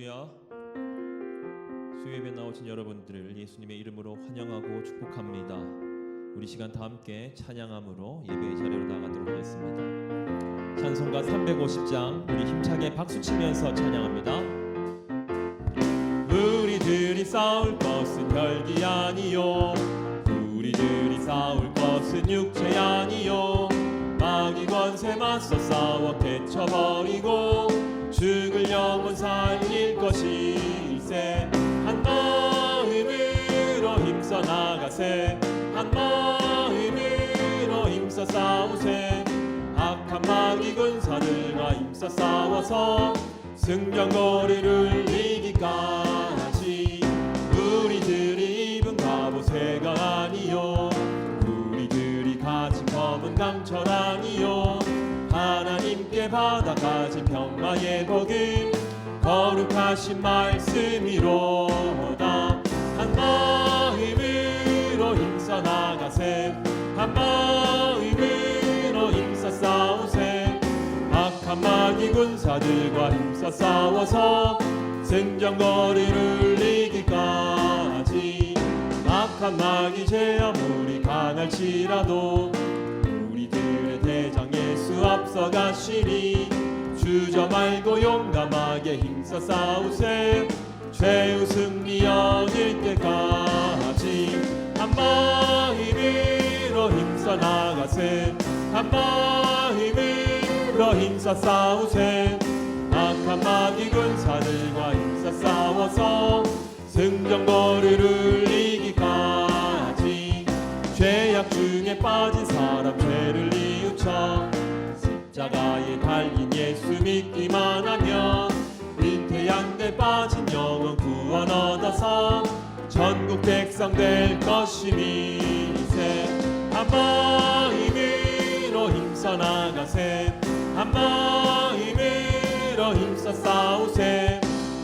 할렐루야. 수요예배 나오신 여러분들을 예수님의 이름으로 환영하고 축복합니다. 우리 시간 다 함께 찬양함으로 예배의 자리로 나가도록 하겠습니다. 찬송가 350장 우리 힘차게 박수치면서 찬양합니다. 우리들이 싸울 것은 혈기 아니요, 우리들이 싸울 것은 육체 아니요, 마귀 권세 맞서 싸워 깨쳐버리고 죽을 영혼 살릴 것일세. 한 마음으로 힘써 나가세, 한 마음으로 힘써 싸우세. 악한 마귀 군사들과 힘써 싸워서 승전거리를 이기까지. 우리들이 입은 갑옷새가 아니요, 우리들이 가진 검은 강철 아니요, 하나님께 받아 가진 평화의 복음 거룩하신 말씀이로다. 한 마음으로 힘써 나가세, 한 마음으로 힘써 싸우세. 악한 마귀 군사들과 힘써 싸워서 승전거리를 이기까지. 악한 마귀 제 아무리 강할지라도 우리들의 대장 예수 앞서가시니 주저 말고 용감하게 힘써 싸우세. 최후 승리 얻을 때까지. 한 마음으로 힘써 나가세, 한 마음으로 힘써 싸우세. 악한 마귀 군사들과 힘써 싸워서 승전거리를 이기까지. 죄악 중에 빠진 사람 죄를 뉘우쳐 십자가에 달린 예수 믿기만 하면 빈태양대 빠진 영혼 구원 얻어서 전국 백성 될 것임이세. 한 마음으로 힘써 나가세, 한 마음으로 힘써 싸우세.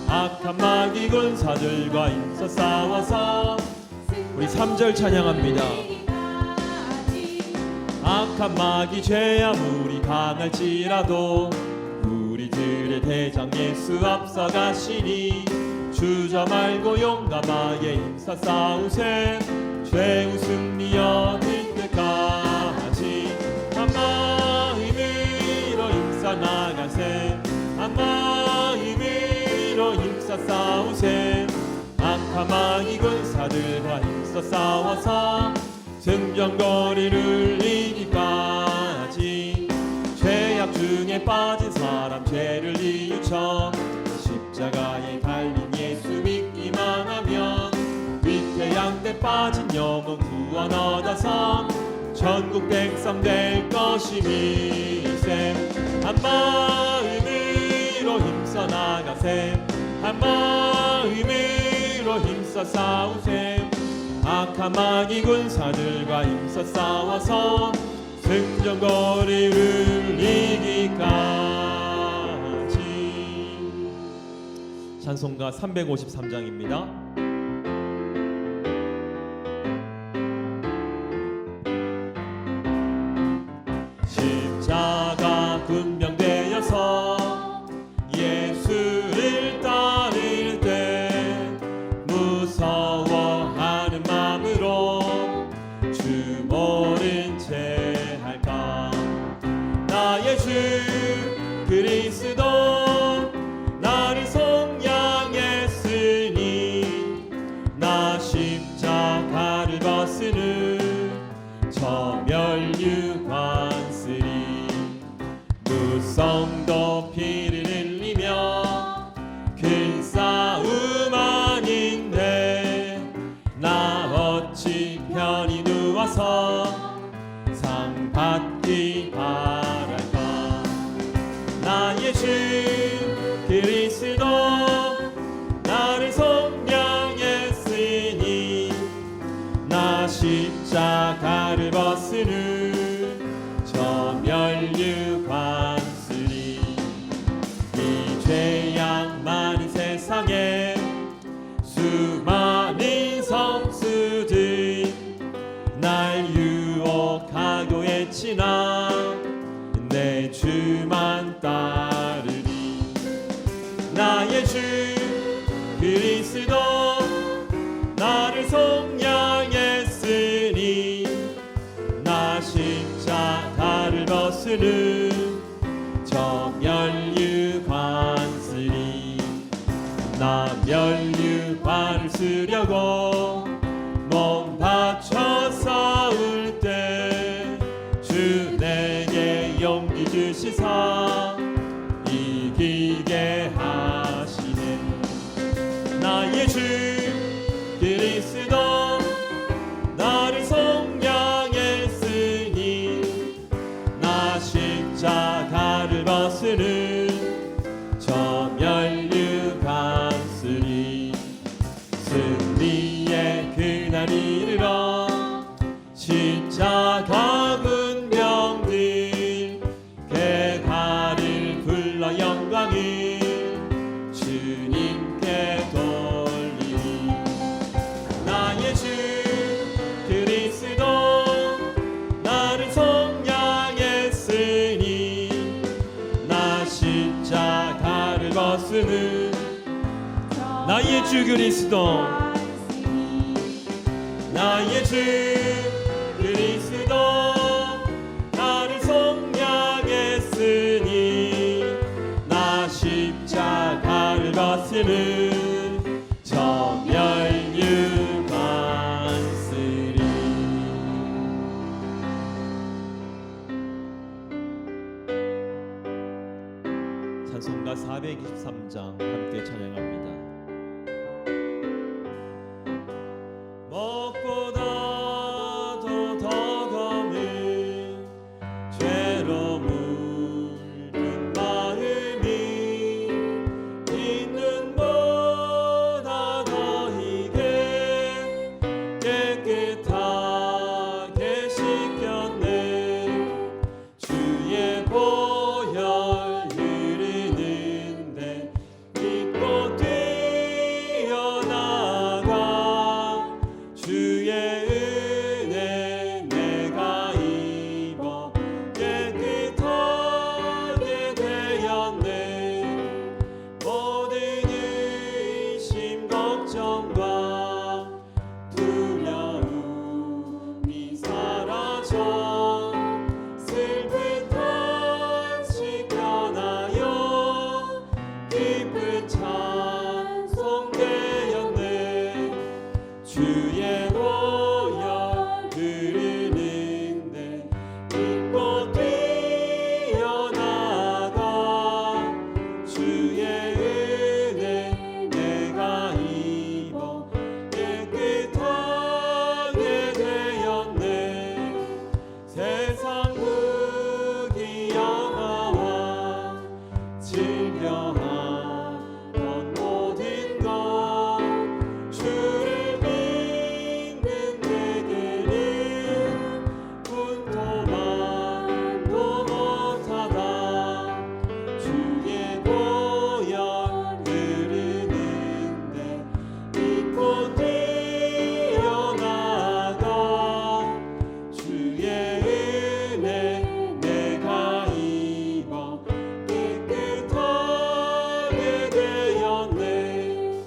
악한 마귀 군사들과 힘써 싸워서 우리 3절 찬양합니다. 악한 마귀 죄 아무리 강할지라도 우리들의 대장 예수 앞서가시니 주저 말고 용감하게 힘써 싸우세. 최후 승리 얻을 때까지. 한 마음으로 힘써 나가세, 한 마음으로 힘써 싸우세. 악한 마귀 군사들과 힘써 싸워서 승전거리를 이기까지. 죄악 중에 빠진 사람 죄를 뉘우쳐 십자가에 달린 예수 믿기만 하면 위태양대 빠진 영혼 구원 얻어서 전국 백성 될 것임이세. 한 마음으로 힘써 나가세, 한 마음으로 힘써 싸우세. 악한 마귀 군사들과 힘써 싸워서 승전거리를 이기까지. 찬송가 353장입니다. 십자가 군병되어서 예수를 따를 때 무서워하는 마음으로 주 모른 채 할까. 나의 주 그리스도 나를 속량했으니 나 십자가를 벗으는 저 멸류관 쓰리. 무성도 피를 흘리며 큰 싸움 아닌데 나 어찌 편히 누워서 상 받기 바랄까. 나의 주 그리스도 나를 속량했으니 나 십자가를 벗으는 저 멸류관 쓰리. 이 죄악 많은 세상에 수많은 성수들 날 유혹하고 했지나 내 주만 따르리. 나의 주 그리스도 나를 속량했으니 나 십자가를 벗으는 저 면류관 쓰리 나 면류관을 쓰려고 몸 바쳐 싸울 때 주 내게 용기 주시사 이기게 하시네 나의 주 그리스도 나를 속량했으니 나 십자가를 벗으는 저 면류관 쓰리 승리의 그날 이르러 십자가 군병들 개가를 불러 영광을 주님께 돌리리 나의 주 그리스도 나를 속량했으니 나 십자가를 벗으는 나의 주 그리스도 나의 주 그리스도 나를 속량했으니 나 십자가를 벗으는 저 면류관 쓰리 찬송가 423장 함께 찬양합니다. 먹보다도 더 검은 죄로 물든 마음이 있는 보다 더 이게 깨끗하게 씻겼네 주의 보혈 흐르는데 믿고 뛰어나가 주의 은혜 내가 입어 깨끗하게 되었네 모든 의심 걱정과 두려움이 사라져 슬픈 탄식 변하여 기쁜 찬송 되었네 주의 보혈 흐르는데 믿고 뛰어나가 주의 은혜 내가 입어 깨끗하게 되었네 세상 무기 영화와 즐겨하던 모든 것 주를 믿는 내게는 분토만도 못하다 주의 보혈 흐르는데 믿고 뛰어나가 주의 은혜 내가 입어 깨끗하게 되었네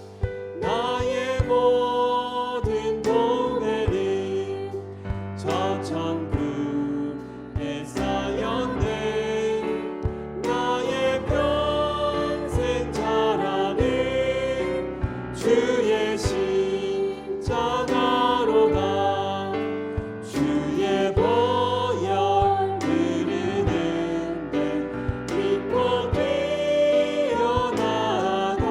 나의 모든 보배는 저 천국에 쌓였네 나의 평생 자랑은 주의 십자가로다 주의 보혈 흐르는데 믿고 뛰어나가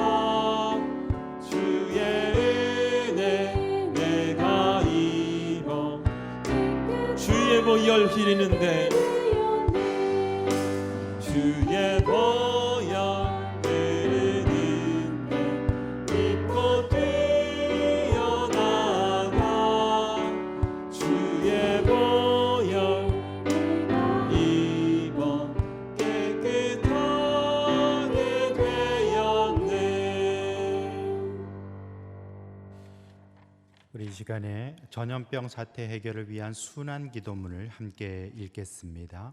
주의 은혜 내가 입어 주의 보혈 흐르는데 주의 보혈 흐르는데 믿고 뛰어나가 주의 보혈 입어 깨끗하게 되었네 우리 이 시간에 전염병 사태 해결을 위한 순환 기도문을 함께 읽겠습니다.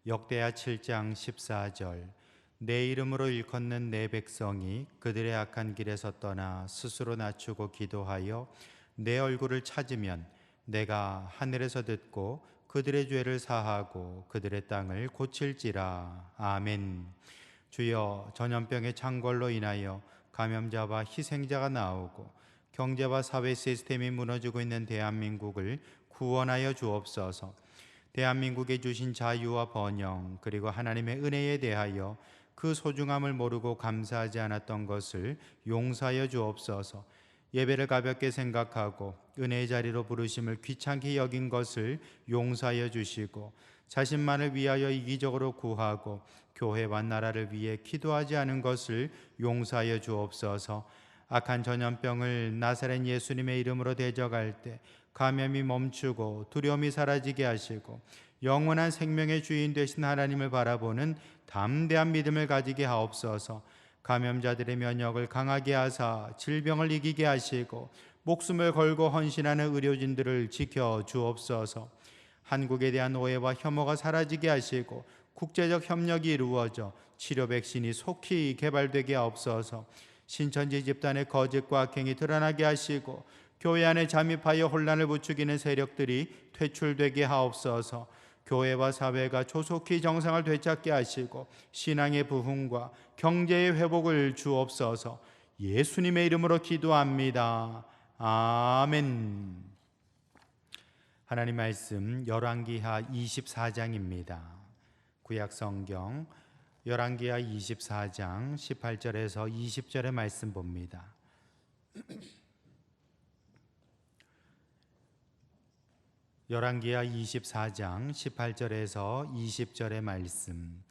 역대하 7장 14절 내 이름으로 일컫는 내 백성이 그들의 악한 길에서 떠나 스스로 낮추고 기도하여 내 얼굴을 찾으면 내가 하늘에서 듣고 그들의 죄를 사하고 그들의 땅을 고칠지라. 아멘. 주여, 전염병의 창궐로 인하여 감염자와 희생자가 나오고 경제와 사회 시스템이 무너지고 있는 대한민국을 구원하여 주옵소서. 대한민국에 주신 자유와 번영 그리고 하나님의 은혜에 대하여 그 소중함을 모르고 감사하지 않았던 것을 용서하여 주옵소서. 예배를 가볍게 생각하고 은혜의 자리로 부르심을 귀찮게 여긴 것을 용서하여 주시고 자신만을 위하여 이기적으로 구하고 교회와 나라를 위해 기도하지 않은 것을 용서하여 주옵소서. 악한 전염병을 나사렛 예수님의 이름으로 대적할 때 감염이 멈추고 두려움이 사라지게 하시고 영원한 생명의 주인 되신 하나님을 바라보는 담대한 믿음을 가지게 하옵소서. 감염자들의 면역을 강하게 하사 질병을 이기게 하시고 목숨을 걸고 헌신하는 의료진들을 지켜 주옵소서. 한국에 대한 오해와 혐오가 사라지게 하시고 국제적 협력이 이루어져 치료 백신이 속히 개발되게 하옵소서. 신천지 집단의 거짓과 악행이 드러나게 하시고 교회 안에 잠입하여 혼란을 부추기는 세력들이 퇴출되게 하옵소서. 교회와 사회가 조속히 정상을 되찾게 하시고 신앙의 부흥과 경제의 회복을 주옵소서. 예수님의 이름으로 기도합니다. 아멘. 하나님 말씀 열왕기하 24장입니다. 구약 성경 열왕기하 24장 18절에서 20절의 말씀 봅니다. 열왕기하 24장 18절에서 20절의 말씀.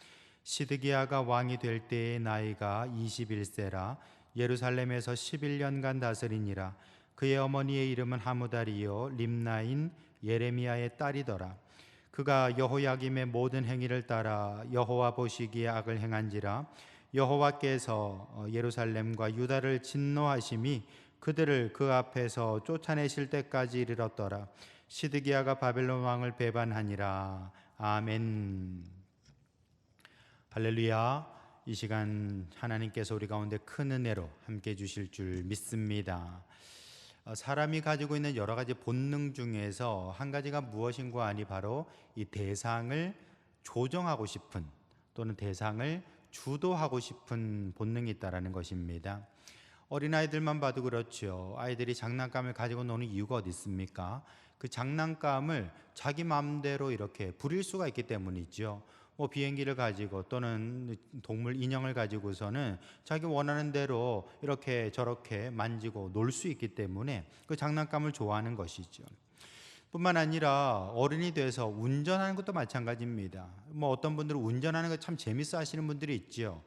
시드기야가 왕이 될 때의 나이가 21세라 예루살렘에서 11년간 다스리니라. 그의 어머니의 이름은 하무달이요 림나인 예레미야의 딸이더라. 그가 여호야김의 모든 행위를 따라 여호와 보시기에 악을 행한지라 여호와께서 예루살렘과 유다를 진노하심이 그들을 그 앞에서 쫓아내실 때까지 이르렀더라. 시드기야가 바벨론 왕을 배반하니라. 아멘. 할렐루야. 이 시간 하나님께서 우리 가운데 큰 은혜로 함께 주실 줄 믿습니다. 사람이 가지고 있는 여러 가지 본능 중에서 한 가지가 무엇인가 하니 바로 이 대상을 조정하고 싶은 또는 대상을 주도하고 싶은 본능이 있다라는 것입니다. 어린아이들만 봐도 그렇죠. 아이들이 장난감을 가지고 노는 이유가 어디 있습니까? 그 장난감을 자기 마음대로 이렇게 부릴 수가 있기 때문이죠. 비행기를 가지고 또는 동물 인형을 가지고서는 자기 원하는 대로 이렇게 저렇게 만지고 놀 수 있기 때문에 그 장난감을 좋아하는 것이죠. 뿐만 아니라 어른이 돼서 운전하는 것도 마찬가지입니다. 어떤 분들은 운전하는 거 참 재밌어 하시는 분들이 있죠.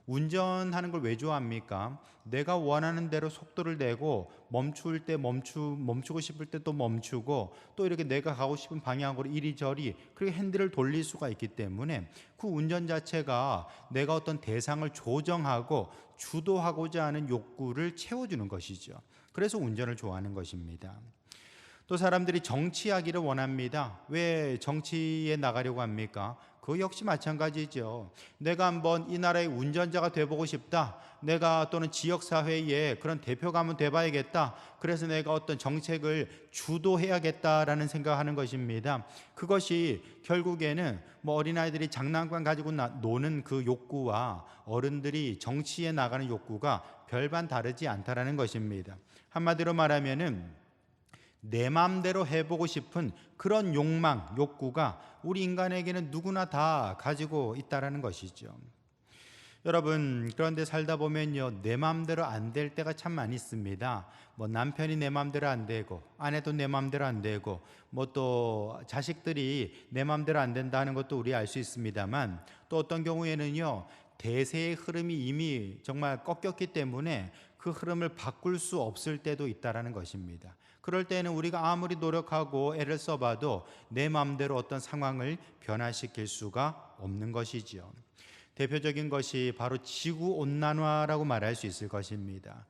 운전하는 걸 왜 좋아합니까? 내가 원하는 대로 속도를 내고 멈출 때 멈추고 싶을 때 또 멈추고 또 이렇게 내가 가고 싶은 방향으로 이리저리 그렇게 핸들을 돌릴 수가 있기 때문에 그 운전 자체가 내가 어떤 대상을 조정하고 주도하고자 하는 욕구를 채워주는 것이죠. 그래서 운전을 좋아하는 것입니다. 또 사람들이 정치하기를 원합니다. 왜 정치에 나가려고 합니까? 그거 역시 마찬가지죠. 내가 한번 이 나라의 운전자가 돼보고 싶다. 내가 또는 지역사회에 그런 대표가 한번 돼봐야겠다. 그래서 내가 어떤 정책을 주도해야겠다라는 생각하는 것입니다. 그것이 결국에는 어린아이들이 장난감 가지고 노는 그 욕구와 어른들이 정치에 나가는 욕구가 별반 다르지 않다라는 것입니다. 한마디로 말하면은 내 마음대로 해보고 싶은 그런 욕망, 욕구가 우리 인간에게는 누구나 다 가지고 있다라는 것이죠. 여러분, 그런데 살다 보면요, 내 마음대로 안 될 때가 참 많이 있습니다. 남편이 내 마음대로 안 되고, 아내도 내 마음대로 안 되고, 또 자식들이 내 마음대로 안 된다는 것도 우리 알 수 있습니다만, 또 어떤 경우에는요, 대세의 흐름이 이미 정말 꺾였기 때문에 그 흐름을 바꿀 수 없을 때도 있다라는 것입니다. 그럴 때는 우리가 아무리 노력하고 애를 써봐도 내 마음대로 어떤 상황을 변화시킬 수가 없는 것이지요. 대표적인 것이 바로 지구온난화라고 말할 수 있을 것입니다.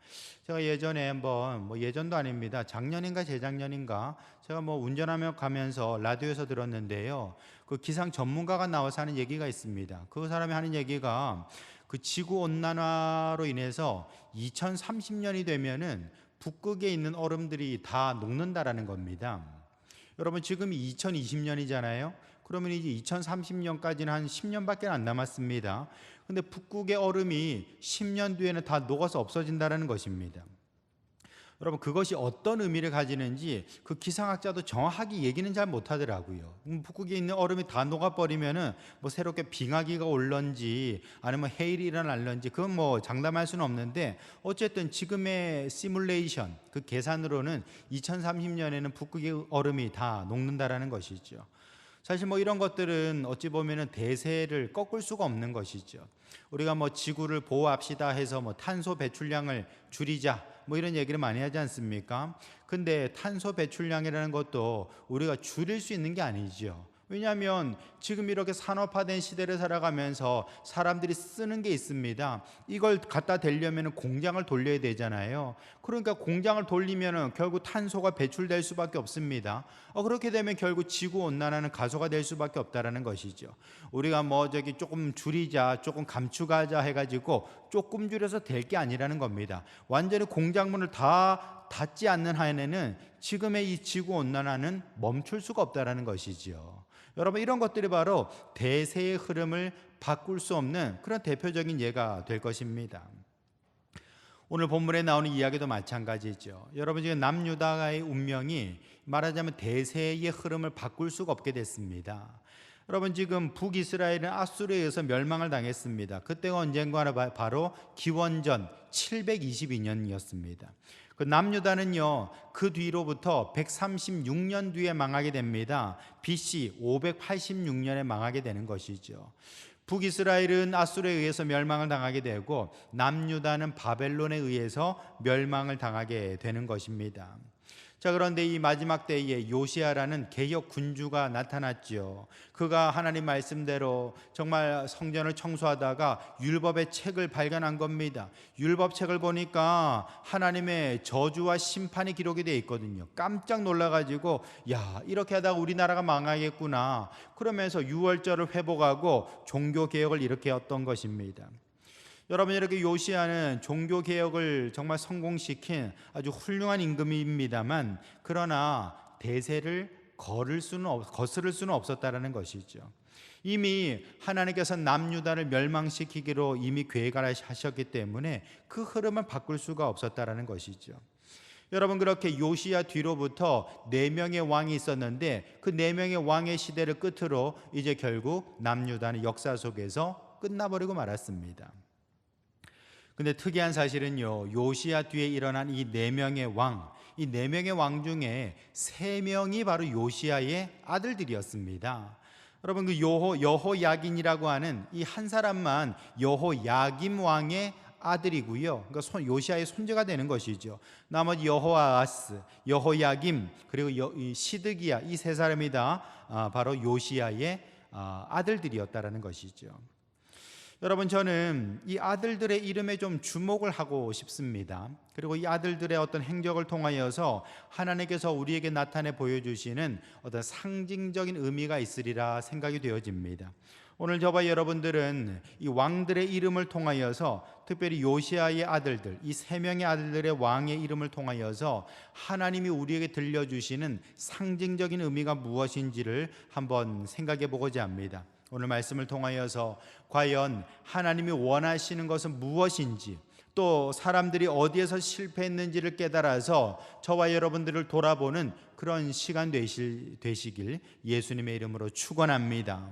제가 예전에 한번 예전도 아닙니다. 작년인가 재작년인가 제가 운전하며 가면서 라디오에서 들었는데요. 그 기상 전문가가 나와서 하는 얘기가 있습니다. 그 사람이 하는 얘기가 그 지구 온난화로 인해서 2030년이 되면은 북극에 있는 얼음들이 다 녹는다라는 겁니다. 여러분 지금이 2020년이잖아요. 그러면 이제 2030년까지는 한 10년밖에 안 남았습니다. 근데 북극의 얼음이 10년 뒤에는 다 녹아서 없어진다는 것입니다. 여러분 그것이 어떤 의미를 가지는지 그 기상학자도 정확하게 얘기는 잘 못하더라고요. 북극에 있는 얼음이 다 녹아버리면은 뭐 새롭게 빙하기가 올런지 아니면 해일이 일어날런지 그건 뭐 장담할 수는 없는데 어쨌든 지금의 시뮬레이션 그 계산으로는 2030년에는 북극의 얼음이 다 녹는다라는 것이죠. 사실 뭐 이런 것들은 어찌 보면은 대세를 꺾을 수가 없는 것이죠. 우리가 뭐 지구를 보호합시다 해서 뭐 탄소 배출량을 줄이자 뭐 이런 얘기를 많이 하지 않습니까? 근데 탄소 배출량이라는 것도 우리가 줄일 수 있는 게 아니죠. 왜냐하면 지금 이렇게 산업화된 시대를 살아가면서 사람들이 쓰는 게 있습니다. 이걸 갖다 대려면 공장을 돌려야 되잖아요. 그러니까 공장을 돌리면 결국 탄소가 배출될 수밖에 없습니다. 그렇게 되면 결국 지구 온난화는 가소가 될 수밖에 없다라는 것이죠. 우리가 뭐 조금 줄이자, 조금 감축하자 해가지고 조금 줄여서 될 게 아니라는 겁니다. 완전히 공장문을 다 닫지 않는 한에는 지금의 이 지구 온난화는 멈출 수가 없다라는 것이죠. 여러분 이런 것들이 바로 대세의 흐름을 바꿀 수 없는 그런 대표적인 예가 될 것입니다. 오늘 본문에 나오는 이야기도 마찬가지죠. 여러분 지금 남유다의 운명이 말하자면 대세의 흐름을 바꿀 수가 없게 됐습니다. 여러분 지금 북이스라엘은 아수르에 의해서 멸망을 당했습니다. 그때가 언젠가 바로 기원전 722년이었습니다. 그 남유다는요 그 뒤로부터 136년 뒤에 망하게 됩니다. BC 586년에 망하게 되는 것이죠. 북이스라엘은 아수르에 의해서 멸망을 당하게 되고 남유다는 바벨론에 의해서 멸망을 당하게 되는 것입니다. 자, 그런데 이 마지막 때에 요시야라는 개혁 군주가 나타났죠. 그가 하나님 말씀대로 정말 성전을 청소하다가 율법의 책을 발견한 겁니다. 율법책을 보니까 하나님의 저주와 심판이 기록이 되어 있거든요. 깜짝 놀라가지고 야, 이렇게 하다가 우리나라가 망하겠구나. 그러면서 유월절을 회복하고 종교개혁을 일으켰던 것입니다. 여러분 이렇게 요시야는 종교개혁을 정말 성공시킨 아주 훌륭한 임금입니다만 그러나 대세를 거스를 수는 없었다라는 것이죠. 이미 하나님께서 남유다를 멸망시키기로 이미 계획을 하셨기 때문에 그 흐름을 바꿀 수가 없었다라는 것이죠. 여러분 그렇게 요시야 뒤로부터 4명의 왕이 있었는데 그 4명의 왕의 시대를 끝으로 이제 결국 남유다는 역사 속에서 끝나버리고 말았습니다. 근데 특이한 사실은요, 요시야 뒤에 일어난 이 4명의 왕, 이 4명의 왕 중에 3명이 바로 요시야의 아들들이었습니다. 여러분 그 여호야긴이라고 하는 이 한 사람만 여호야김 왕의 아들이고요. 그러니까 요시야의 손자가 되는 것이죠. 나머지 여호아하스, 여호야김 그리고 시드기야 이 3사람이 다 바로 요시야의 아들들이었다라는 것이죠. 여러분 저는 이 아들들의 이름에 좀 주목을 하고 싶습니다. 그리고 이 아들들의 어떤 행적을 통하여서 하나님께서 우리에게 나타내 보여주시는 어떤 상징적인 의미가 있으리라 생각이 되어집니다. 오늘 저와 여러분들은 이 왕들의 이름을 통하여서 특별히 요시야의 아들들, 이 3명의 아들들의 왕의 이름을 통하여서 하나님이 우리에게 들려주시는 상징적인 의미가 무엇인지를 한번 생각해 보고자 합니다. 오늘 말씀을 통하여서 과연 하나님이 원하시는 것은 무엇인지 또 사람들이 어디에서 실패했는지를 깨달아서 저와 여러분들을 돌아보는 그런 시간 되시길 예수님의 이름으로 축원합니다.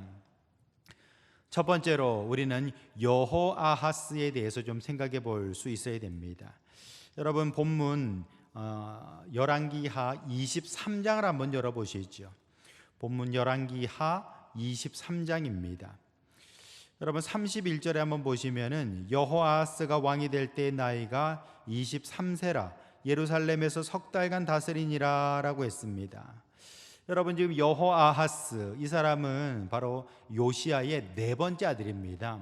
첫 번째로 우리는 여호아하스에 대해서 좀 생각해 볼 수 있어야 됩니다. 여러분 본문 열왕기하 23장을 한번 열어보시죠. 본문 열왕기하 23장입니다. 여러분 31절에 한번 보시면은 여호아하스가 왕이 될 때의 나이가 23세라 예루살렘에서 석 달간 다스리니라라고 했습니다. 여러분 지금 여호아하스 이 사람은 바로 요시야의 4번째 아들입니다.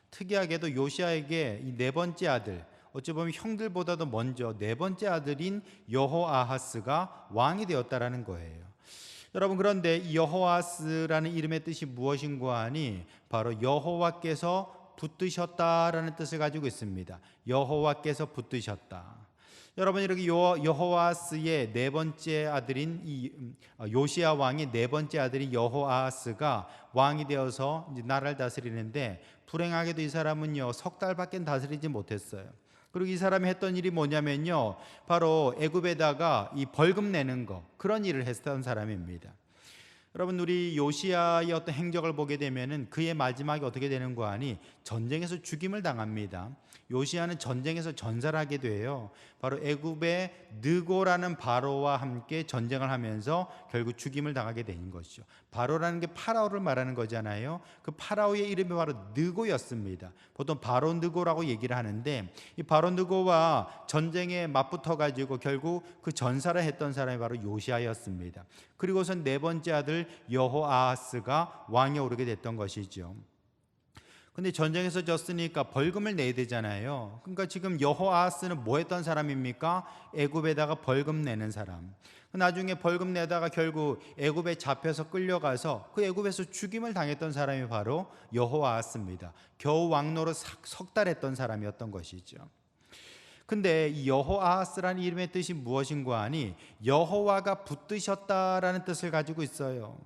특이하게도 요시야에게 이 4번째 아들 어찌 보면 형들보다도 먼저 4번째 아들인 여호아하스가 왕이 되었다라는 거예요. 여러분 그런데 이 여호아스라는 이름의 뜻이 무엇인가 하니 바로 여호와께서 붙드셨다라는 뜻을 가지고 있습니다. 여호와께서 붙드셨다. 여러분, 이렇게 여호아스의 네 번째 아들인 요시야 왕의 네 번째 아들인 여호아스가 왕이 되어서 이제 나라를 다스리는데, 불행하게도 이 사람은요 3달밖에 다스리지 못했어요. 그리고 이 사람이 했던 일이 뭐냐면요, 바로 애굽에다가 이 벌금 내는 거, 그런 일을 했던 사람입니다. 여러분, 우리 요시야의 어떤 행적을 보게 되면은 그의 마지막이 어떻게 되는 거 아니? 전쟁에서 죽임을 당합니다. 요시야는 전쟁에서 전사를 하게 돼요. 바로 애굽의 느고라는 바로와 함께 전쟁을 하면서 결국 죽임을 당하게 된 것이죠. 바로라는 게 파라오를 말하는 거잖아요. 그 파라오의 이름이 바로 느고였습니다. 보통 바로 느고라고 얘기를 하는데, 이 바로 느고와 전쟁에 맞붙어 가지고 결국 그 전사를 했던 사람이 바로 요시야였습니다. 그리고선 네 번째 아들 여호아하스가 왕에 오르게 됐던 것이죠. 근데 전쟁에서 졌으니까 벌금을 내야 되잖아요. 그러니까 지금 여호아하스는 뭐 했던 사람입니까? 애굽에다가 벌금 내는 사람. 나중에 벌금 내다가 결국 애굽에 잡혀서 끌려가서 그 애굽에서 죽임을 당했던 사람이 바로 여호아하스입니다. 겨우 왕노릇 석 달 했던 사람이었던 것이죠. 근데 이 여호아하스라는 이름의 뜻이 무엇인가 하니, 여호와가 붙드셨다라는 뜻을 가지고 있어요.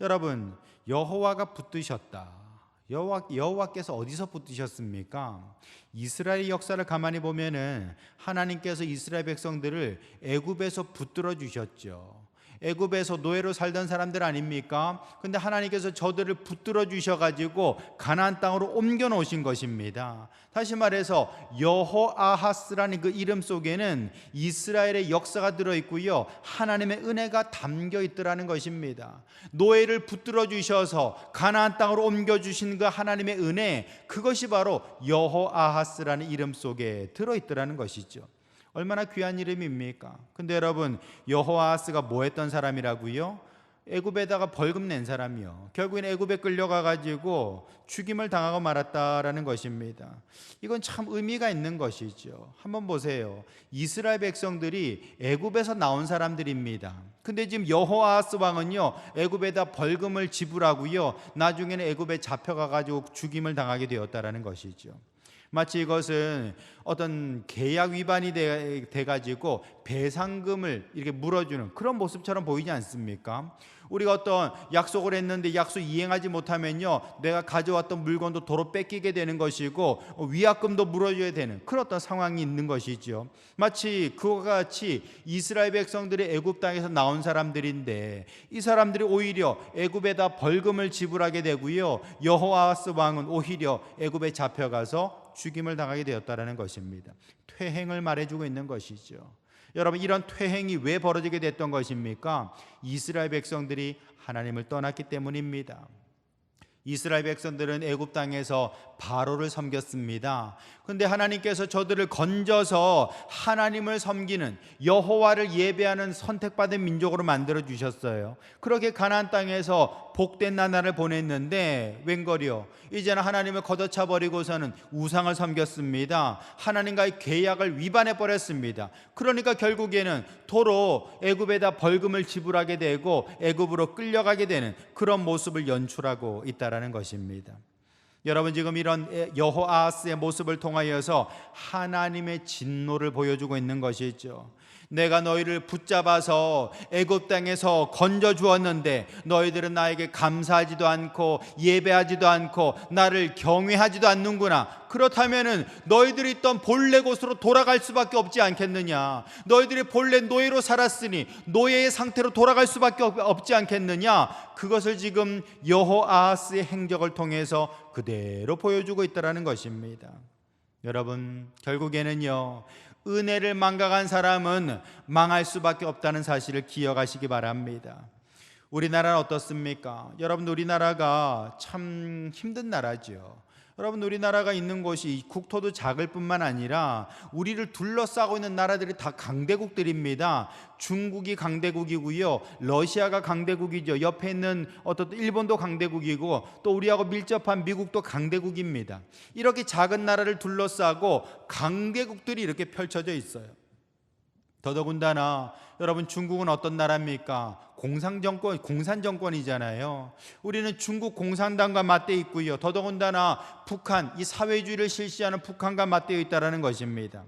여러분, 여호와가 붙드셨다. 여호와께서 어디서 붙드셨습니까? 이스라엘 역사를 가만히 보면은 하나님께서 이스라엘 백성들을 애굽에서 붙들어 주셨죠. 애굽에서 노예로 살던 사람들 아닙니까? 근데 하나님께서 저들을 붙들어 주셔가지고 가나안 땅으로 옮겨 놓으신 것입니다. 다시 말해서 여호아하스라는 그 이름 속에는 이스라엘의 역사가 들어있고요, 하나님의 은혜가 담겨 있더라는 것입니다. 노예를 붙들어 주셔서 가나안 땅으로 옮겨 주신 그 하나님의 은혜, 그것이 바로 여호아하스라는 이름 속에 들어있더라는 것이죠. 얼마나 귀한 이름입니까? 근데 여러분, 여호아하스가 뭐 했던 사람이라고요? 애굽에다가 벌금 낸 사람이요. 결국엔 애굽에 끌려가 가지고 죽임을 당하고 말았다라는 것입니다. 이건 참 의미가 있는 것이죠. 한번 보세요. 이스라엘 백성들이 애굽에서 나온 사람들입니다. 근데 지금 여호아하스 왕은요 애굽에다 벌금을 지불하고요, 나중에는 애굽에 잡혀가 가지고 죽임을 당하게 되었다라는 것이죠. 마치 이것은 어떤 계약 위반이 돼가지고 배상금을 이렇게 물어주는 그런 모습처럼 보이지 않습니까? 우리가 어떤 약속을 했는데 약속 이행하지 못하면요, 내가 가져왔던 물건도 도로 뺏기게 되는 것이고 위약금도 물어줘야 되는 그런 어떤 상황이 있는 것이죠. 마치 그와 같이 이스라엘 백성들이 애굽 땅에서 나온 사람들인데, 이 사람들이 오히려 애굽에다 벌금을 지불하게 되고요, 여호아하스 왕은 오히려 애굽에 잡혀가서 죽임을 당하게 되었다라는 것입니다. 퇴행을 말해주고 있는 것이죠. 여러분, 이런 퇴행이 왜 벌어지게 됐던 것입니까? 이스라엘 백성들이 하나님을 떠났기 때문입니다. 이스라엘 백성들은 애굽 땅에서 바로를 섬겼습니다. 그런데 하나님께서 저들을 건져서 하나님을 섬기는, 여호와를 예배하는 선택받은 민족으로 만들어 주셨어요. 그렇게 가나안 땅에서 복된 나날을 보냈는데 웬걸요, 이제는 하나님을 걷어차 버리고서는 우상을 섬겼습니다. 하나님과의 계약을 위반해 버렸습니다. 그러니까 결국에는 도로 애굽에다 벌금을 지불하게 되고 애굽으로 끌려가게 되는 그런 모습을 연출하고 있다라는 것입니다. 여러분, 지금 이런 여호아하스의 모습을 통하여서 하나님의 진노를 보여주고 있는 것이죠. 내가 너희를 붙잡아서 애굽 땅에서 건져 주었는데 너희들은 나에게 감사하지도 않고 예배하지도 않고 나를 경외하지도 않는구나. 그렇다면은 너희들이 있던 본래 곳으로 돌아갈 수밖에 없지 않겠느냐. 너희들이 본래 노예로 살았으니 노예의 상태로 돌아갈 수밖에 없지 않겠느냐. 그것을 지금 여호아하스의 행적을 통해서 그대로 보여주고 있다는 것입니다. 여러분, 결국에는요, 은혜를 망각한 사람은 망할 수밖에 없다는 사실을 기억하시기 바랍니다. 우리나라는 어떻습니까? 여러분, 우리나라가 참 힘든 나라죠. 여러분, 우리나라가 있는 곳이 국토도 작을 뿐만 아니라 우리를 둘러싸고 있는 나라들이 다 강대국들입니다. 중국이 강대국이고요, 러시아가 강대국이죠. 옆에 있는 어떤 일본도 강대국이고 또 우리하고 밀접한 미국도 강대국입니다. 이렇게 작은 나라를 둘러싸고 강대국들이 이렇게 펼쳐져 있어요. 더더군다나 여러분, 중국은 어떤 나라입니까? 공산정권이잖아요. 우리는 중국 공산당과 맞대어 있고요. 더더군다나 북한, 이 사회주의를 실시하는 북한과 맞대어 있다는 것입니다.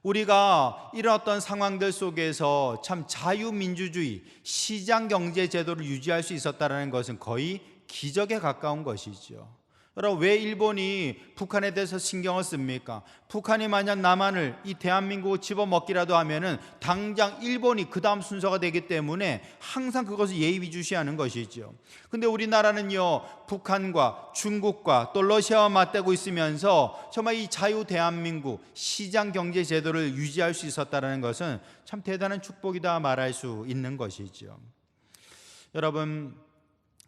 우리가 이런 어떤 상황들 속에서 참 자유민주주의, 시장경제 제도를 유지할 수 있었다는 것은 거의 기적에 가까운 것이죠. 여러분, 왜 일본이 북한에 대해서 신경을 씁니까? 북한이 만약 남한을, 이 대한민국을 집어먹기라도 하면은 당장 일본이 그 다음 순서가 되기 때문에 항상 그것을 예의주시하는 것이죠. 근데 우리나라는요, 북한과 중국과 또 러시아와 맞대고 있으면서 정말 이 자유 대한민국 시장 경제 제도를 유지할 수 있었다는 것은 참 대단한 축복이다 말할 수 있는 것이죠. 여러분,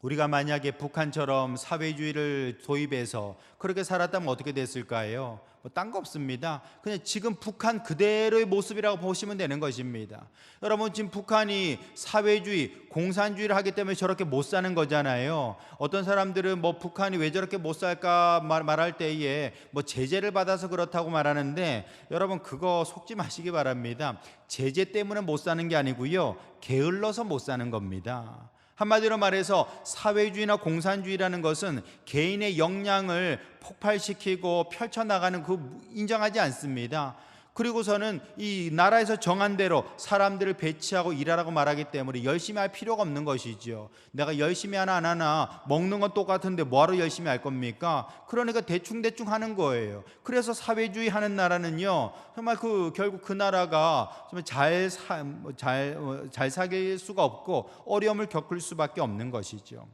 우리가 만약에 북한처럼 사회주의를 도입해서 그렇게 살았다면 어떻게 됐을까요? 딴 거 없습니다. 그냥 지금 북한 그대로의 모습이라고 보시면 되는 것입니다. 여러분, 지금 북한이 사회주의, 공산주의를 하기 때문에 저렇게 못 사는 거잖아요. 어떤 사람들은 북한이 왜 저렇게 못 살까 말할 때에 제재를 받아서 그렇다고 말하는데, 여러분, 그거 속지 마시기 바랍니다. 제재 때문에 못 사는 게 아니고요, 게을러서 못 사는 겁니다. 한마디로 말해서 사회주의나 공산주의라는 것은 개인의 역량을 폭발시키고 펼쳐나가는 인정하지 않습니다. 그리고서는 이 나라에서 정한 대로 사람들을 배치하고 일하라고 말하기 때문에 열심히 할 필요가 없는 것이죠. 내가 열심히 하나 안 하나, 먹는 건 똑같은데 뭐하러 열심히 할 겁니까? 그러니까 대충 하는 거예요. 그래서 사회주의 하는 나라는요, 정말 결국 그 나라가 정말 잘 사길 수가 없고 어려움을 겪을 수밖에 없는 것이죠.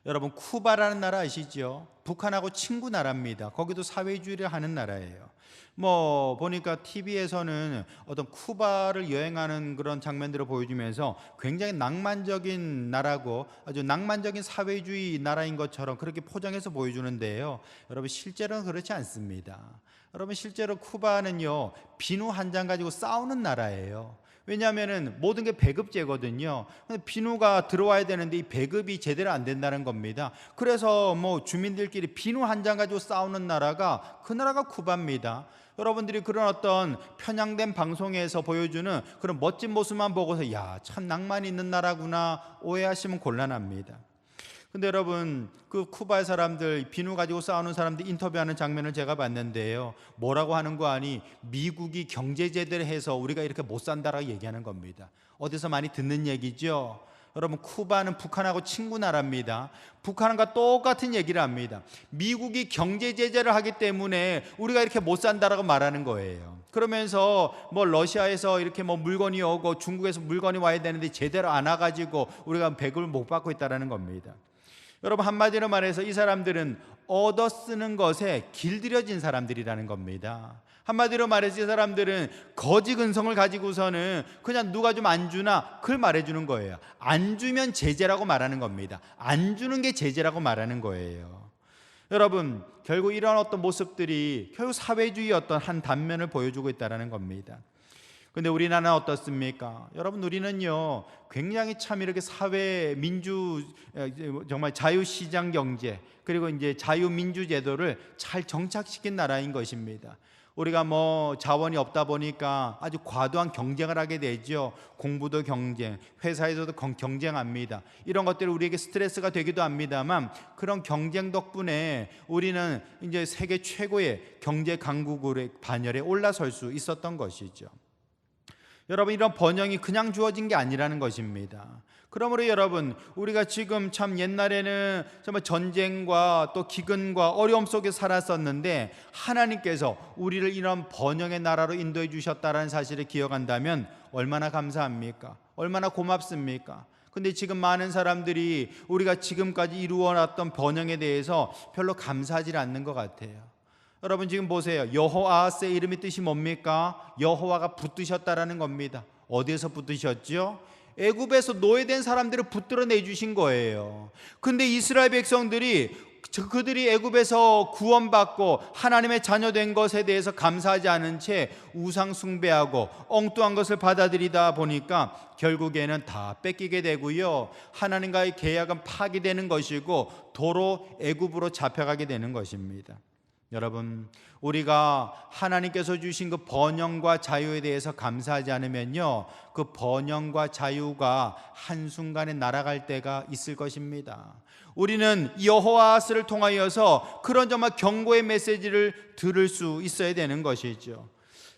여러분, 쿠바라는 나라 아시죠? 북한하고 친구 나라입니다. 거기도 사회주의를 하는 나라예요. 보니까 TV에서는 어떤 쿠바를 여행하는 그런 장면들을 보여주면서 굉장히 낭만적인 나라고 아주 낭만적인 사회주의 나라인 것처럼 그렇게 포장해서 보여주는데요. 여러분, 실제로는 그렇지 않습니다. 여러분, 실제로 쿠바는요, 비누 한 장 가지고 싸우는 나라예요. 왜냐하면 모든 게 배급제거든요. 근데 비누가 들어와야 되는데 이 배급이 제대로 안 된다는 겁니다. 그래서 주민들끼리 비누 한 장 가지고 싸우는 나라가 그 나라가 쿠바입니다. 여러분들이 그런 어떤 편향된 방송에서 보여주는 그런 멋진 모습만 보고서 야, 참 낭만이 있는 나라구나 오해하시면 곤란합니다. 근데 여러분, 그 쿠바의 사람들, 비누 가지고 싸우는 사람들 인터뷰하는 장면을 제가 봤는데요, 뭐라고 하는 거 아니, 미국이 경제 제대로 해서 우리가 이렇게 못 산다라고 얘기하는 겁니다. 어디서 많이 듣는 얘기죠. 여러분, 쿠바는 북한하고 친구 나라입니다. 북한과 똑같은 얘기를 합니다. 미국이 경제 제재를 하기 때문에 우리가 이렇게 못 산다라고 말하는 거예요. 그러면서 러시아에서 이렇게 물건이 오고 중국에서 물건이 와야 되는데 제대로 안 와가지고 우리가 배급을 못 받고 있다라는 겁니다. 여러분, 한마디로 말해서 이 사람들은 얻어 쓰는 것에 길들여진 사람들이라는 겁니다. 한마디로 말해서 이 사람들은 거지 근성을 가지고서는 그냥 누가 좀 안 주나 그걸 말해주는 거예요. 안 주면 제재라고 말하는 겁니다. 안 주는 게 제재라고 말하는 거예요. 여러분, 결국 이런 어떤 모습들이 결국 사회주의의 어떤 한 단면을 보여주고 있다는 겁니다. 근데 우리나라는 어떻습니까? 여러분, 우리는요, 굉장히 참 이렇게 사회 민주, 정말 자유시장 경제, 그리고 이제 자유민주 제도를 잘 정착시킨 나라인 것입니다. 우리가 자원이 없다 보니까 아주 과도한 경쟁을 하게 되죠. 공부도 경쟁, 회사에서도 경쟁합니다. 이런 것들이 우리에게 스트레스가 되기도 합니다만, 그런 경쟁 덕분에 우리는 이제 세계 최고의 경제 강국의 반열에 올라설 수 있었던 것이죠. 여러분, 이런 번영이 그냥 주어진 게 아니라는 것입니다. 그러므로 여러분, 우리가 지금 참 옛날에는 정말 전쟁과 또 기근과 어려움 속에 살았었는데 하나님께서 우리를 이런 번영의 나라로 인도해 주셨다는 사실을 기억한다면 얼마나 감사합니까? 얼마나 고맙습니까? 근데 지금 많은 사람들이 우리가 지금까지 이루어놨던 번영에 대해서 별로 감사하지 않는 것 같아요. 여러분, 지금 보세요. 여호아하스의 이름이 뜻이 뭡니까? 여호와가 붙드셨다라는 겁니다. 어디에서 붙드셨죠? 애굽에서 노예된 사람들을 붙들어 내주신 거예요. 근데 이스라엘 백성들이 그들이 애굽에서 구원받고 하나님의 자녀된 것에 대해서 감사하지 않은 채 우상 숭배하고 엉뚱한 것을 받아들이다 보니까 결국에는 다 뺏기게 되고요, 하나님과의 계약은 파기되는 것이고 도로 애굽으로 잡혀가게 되는 것입니다. 여러분, 우리가 하나님께서 주신 그 번영과 자유에 대해서 감사하지 않으면요, 그 번영과 자유가 한순간에 날아갈 때가 있을 것입니다. 우리는 여호와스를 통하여서 그런 정말 경고의 메시지를 들을 수 있어야 되는 것이죠.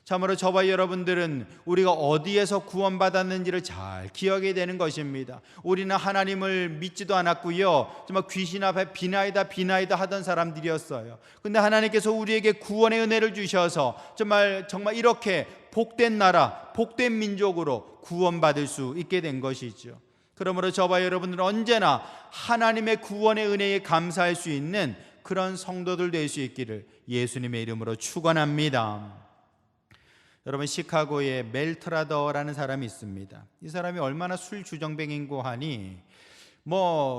참으로 저와 여러분들은 우리가 어디에서 구원받았는지를 잘 기억해야 되는 것입니다. 우리는 하나님을 믿지도 않았고요, 정말 귀신 앞에 비나이다 하던 사람들이었어요. 근데 하나님께서 우리에게 구원의 은혜를 주셔서 정말 이렇게 복된 나라, 복된 민족으로 구원받을 수 있게 된 것이죠. 그러므로 저와 여러분들은 언제나 하나님의 구원의 은혜에 감사할 수 있는 그런 성도들 될 수 있기를 예수님의 이름으로 축원합니다. 여러분, 시카고에 멜트라더라는 사람이 있습니다. 이 사람이 얼마나 술 주정뱅이고 하니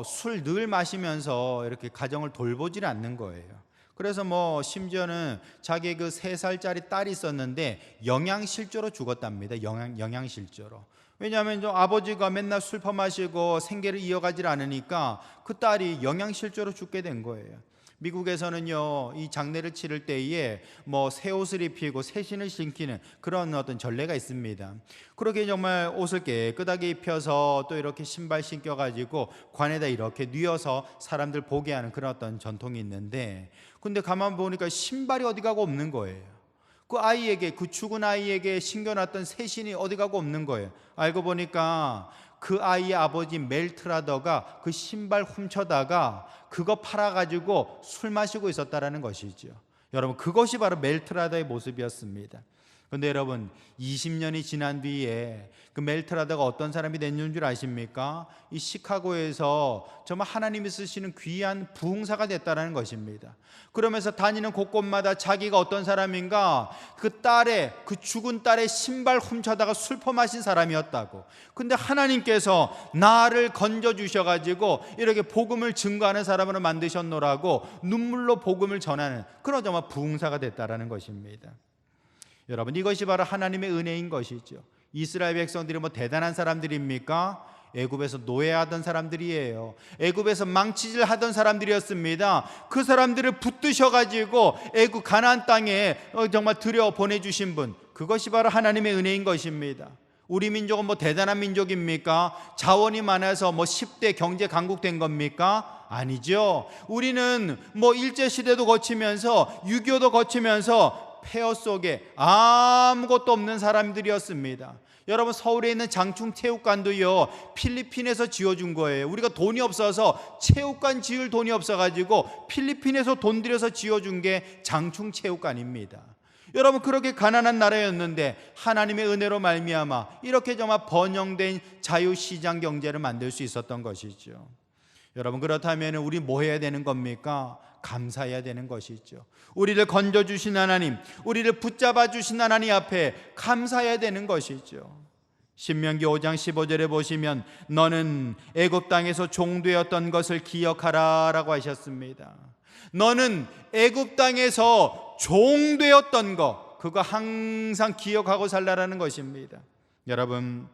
술 늘 마시면서 이렇게 가정을 돌보질 않는 거예요. 그래서 심지어는 자기 그 3살짜리 딸이 있었는데 영양실조로 죽었답니다. 영양실조로. 왜냐하면 아버지가 맨날 술 퍼마시고 생계를 이어가질 않으니까 그 딸이 영양실조로 죽게 된 거예요. 미국에서는요, 이 장례를 치를 때에 새 옷을 입히고 새 신을 신기는 그런 어떤 전례가 있습니다. 그렇게 정말 옷을 깨끗하게 입혀서 또 이렇게 신발 신겨가지고 관에다 이렇게 뉘어서 사람들 보게 하는 그런 어떤 전통이 있는데, 근데 가만 보니까 신발이 어디 가고 없는 거예요. 그 죽은 아이에게 신겨놨던 새 신이 어디 가고 없는 거예요. 알고 보니까 그 아이의 아버지 멜트라더가 그 신발 훔쳐다가 그거 팔아가지고 술 마시고 있었다라는 것이죠. 여러분, 그것이 바로 멜트라더의 모습이었습니다. 그런데 여러분, 20년이 지난 뒤에 그 멜트라더가 어떤 사람이 됐는 줄 아십니까? 이 시카고에서 정말 하나님이 쓰시는 귀한 부흥사가 됐다는 것입니다. 그러면서 다니는 곳곳마다 자기가 어떤 사람인가, 그 죽은 딸의 신발 훔쳐다가 술 퍼마신 사람이었다고. 근데 하나님께서 나를 건져주셔가지고 이렇게 복음을 증거하는 사람으로 만드셨노라고 눈물로 복음을 전하는 그런 정말 부흥사가 됐다는 것입니다. 여러분, 이것이 바로 하나님의 은혜인 것이죠. 이스라엘 백성들이 대단한 사람들입니까? 애굽에서 노예하던 사람들이에요. 애굽에서 망치질 하던 사람들이었습니다. 그 사람들을 붙드셔가지고 애굽 가나안 땅에 정말 들여 보내주신 분, 그것이 바로 하나님의 은혜인 것입니다. 우리 민족은 대단한 민족입니까? 자원이 많아서 10대 경제 강국된 겁니까? 아니죠. 우리는 일제시대도 거치면서 6.25도 거치면서 폐허 속에 아무것도 없는 사람들이었습니다. 여러분, 서울에 있는 장충체육관도요, 필리핀에서 지어준 거예요. 우리가 돈이 없어서 체육관 지을 돈이 없어가지고 필리핀에서 돈 들여서 지어준 게 장충체육관입니다. 여러분, 그렇게 가난한 나라였는데 하나님의 은혜로 말미암아 이렇게 정말 번영된 자유시장 경제를 만들 수 있었던 것이죠. 여러분, 그렇다면 우리 뭐 해야 되는 겁니까? 감사해야 되는 것이죠. 우리를 건져주신 하나님, 우리를 붙잡아 주신 하나님 앞에 감사해야 되는 것이죠. 신명기 5장 15절에 보시면 너는 애굽 땅에서 종되었던 것을 기억하라 라고 하셨습니다. 너는 애굽 땅에서 종되었던 것, 그거 항상 기억하고 살라라는 것입니다. 여러분,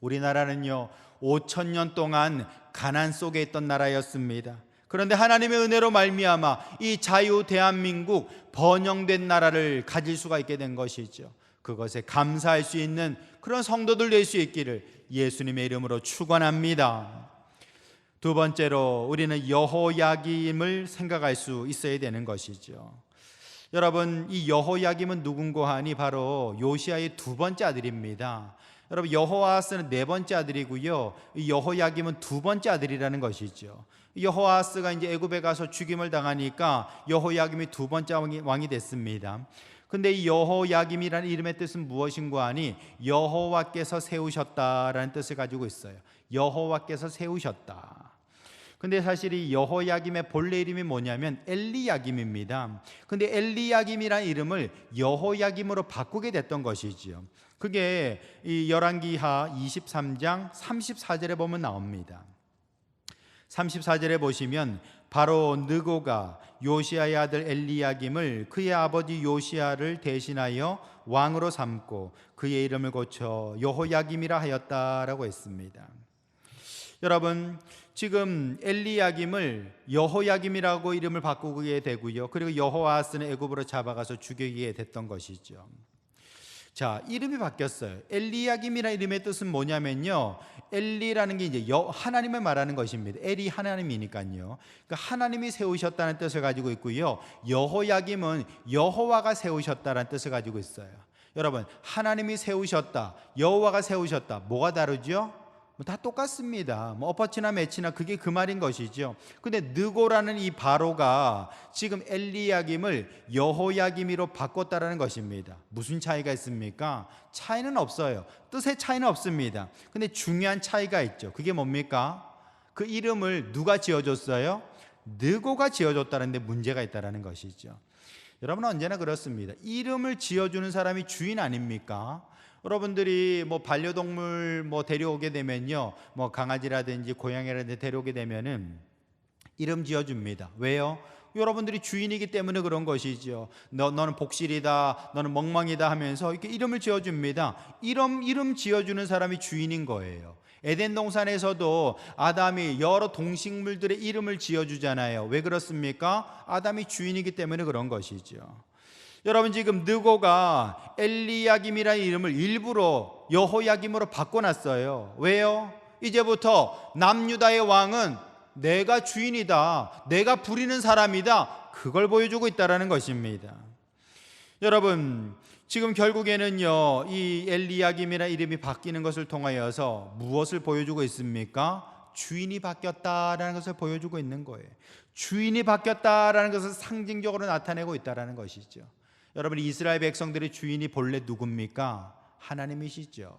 우리나라는요 5,000년 동안 가난 속에 있던 나라였습니다. 그런데 하나님의 은혜로 말미암아 이 자유 대한민국 번영된 나라를 가질 수가 있게 된 것이죠. 그것에 감사할 수 있는 그런 성도들 될 수 있기를 예수님의 이름으로 축원합니다. 두 번째로 우리는 여호야김을 생각할 수 있어야 되는 것이죠. 여러분, 이 여호야김은 누군고 하니 바로 요시야의 두 번째 아들입니다. 여러분, 여호아하스는 네 번째 아들이고요, 이 여호야김은 두 번째 아들이라는 것이죠. 여호아하스가 이제 애굽에 가서 죽임을 당하니까 여호야김이 두 번째 왕이 됐습니다. 근데 이 여호야김이라는 이름의 뜻은 무엇인고 하니 여호와께서 세우셨다라는 뜻을 가지고 있어요. 여호와께서 세우셨다. 근데 사실 이 여호야김의 본래 이름이 뭐냐면 엘리야김입니다. 근데 엘리야김이라는 이름을 여호야김으로 바꾸게 됐던 것이지요. 그게 이 열왕기하 23장 34절에 보면 나옵니다. 34절에 보시면 바로 느고가 요시야의 아들 엘리야김을 그의 아버지 요시야를 대신하여 왕으로 삼고 그의 이름을 고쳐 여호야김이라 하였다라고 했습니다. 여러분, 지금 엘리야김을 여호야김이라고 이름을 바꾸게 되고요. 그리고 여호아하스는 애굽으로 잡아가서 죽이게 됐던 것이죠. 자, 이름이 바뀌었어요. 엘리야김이라는 이름의 뜻은 뭐냐면요, 엘리라는 게 이제 하나님을 말하는 것입니다. 엘이 하나님이니까요. 그러니까 하나님이 세우셨다는 뜻을 가지고 있고요. 여호야김은 여호와가 세우셨다는 뜻을 가지고 있어요. 여러분, 하나님이 세우셨다, 여호와가 세우셨다, 뭐가 다르죠? 다 똑같습니다. 엎어치나 매치나 그게 그 말인 것이죠. 근데 느고라는 이 바로가 지금 엘리야김을 여호야김으로 바꿨다라는 것입니다. 무슨 차이가 있습니까? 차이는 없어요. 뜻의 차이는 없습니다. 근데 중요한 차이가 있죠. 그게 뭡니까? 그 이름을 누가 지어줬어요? 느고가 지어줬다는데 문제가 있다라는 것이죠. 여러분, 언제나 그렇습니다. 이름을 지어주는 사람이 주인 아닙니까? 여러분들이 반려동물 데려오게 되면요, 강아지라든지 고양이라든지 데려오게 되면은 이름 지어줍니다. 왜요? 여러분들이 주인이기 때문에 그런 것이죠. 너는 복실이다, 너는 멍멍이다 하면서 이렇게 이름을 지어줍니다. 이름 지어주는 사람이 주인인 거예요. 에덴 동산에서도 아담이 여러 동식물들의 이름을 지어주잖아요. 왜 그렇습니까? 아담이 주인이기 때문에 그런 것이죠. 여러분, 지금 느고가 엘리야김이라는 이름을 일부러 여호야김으로 바꿔놨어요. 왜요? 이제부터 남유다의 왕은 내가 주인이다, 내가 부리는 사람이다, 그걸 보여주고 있다는 것입니다. 여러분, 지금 결국에는요, 이 엘리야김이라는 이름이 바뀌는 것을 통하여서 무엇을 보여주고 있습니까? 주인이 바뀌었다라는 것을 보여주고 있는 거예요. 주인이 바뀌었다라는 것을 상징적으로 나타내고 있다는 것이죠. 여러분, 이스라엘 백성들의 주인이 본래 누굽니까? 하나님이시죠.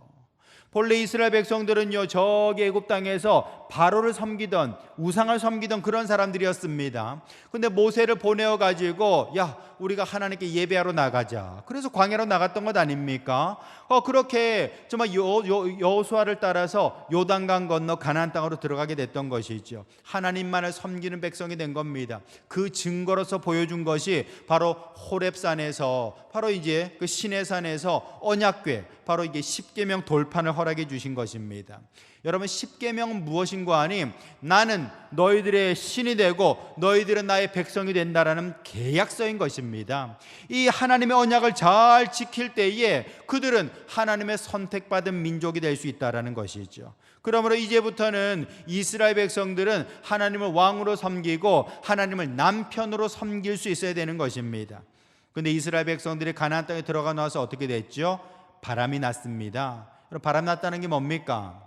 본래 이스라엘 백성들은요, 저기 애굽 땅에서 바로를 섬기던, 우상을 섬기던 그런 사람들이었습니다. 근데 모세를 보내어 가지고 야, 우리가 하나님께 예배하러 나가자, 그래서 광야로 나갔던 것 아닙니까? 그렇게 정말 여호수아를 따라서 요단강 건너 가나안 땅으로 들어가게 됐던 것이죠. 하나님만을 섬기는 백성이 된 겁니다. 그 증거로서 보여준 것이 바로 호렙산에서, 바로 이제 그 시내산에서 언약궤, 바로 이게 십계명 돌판을 허락해 주신 것입니다. 여러분, 십계명은 무엇인가 하니 나는 너희들의 신이 되고 너희들은 나의 백성이 된다라는 계약서인 것입니다. 이 하나님의 언약을 잘 지킬 때에 그들은 하나님의 선택받은 민족이 될 수 있다라는 것이죠. 그러므로 이제부터는 이스라엘 백성들은 하나님을 왕으로 섬기고 하나님을 남편으로 섬길 수 있어야 되는 것입니다. 그런데 이스라엘 백성들이 가나안 땅에 들어가 나와서 어떻게 됐죠? 바람이 났습니다. 바람 났다는 게 뭡니까?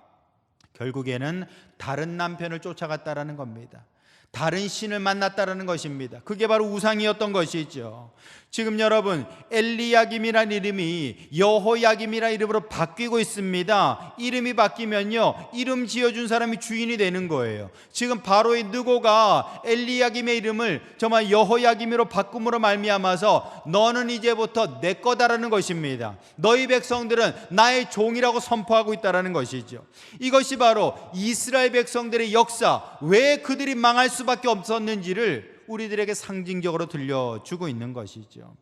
결국에는 다른 남편을 쫓아갔다라는 겁니다. 다른 신을 만났다라는 것입니다. 그게 바로 우상이었던 것이죠. 지금 여러분, 엘리야김이라는 이름이 여호야김이라는 이름으로 바뀌고 있습니다. 이름이 바뀌면요, 이름 지어준 사람이 주인이 되는 거예요. 지금 바로의 느고가 엘리야김의 이름을 정말 여호야김으로 바꿈으로 말미암아서 너는 이제부터 내 거다라는 것입니다. 너희 백성들은 나의 종이라고 선포하고 있다라는 것이죠. 이것이 바로 이스라엘 백성들의 역사, 왜 그들이 망할 수밖에 없었는지를 우리들에게 상징적으로 들려주고 있는 것이죠.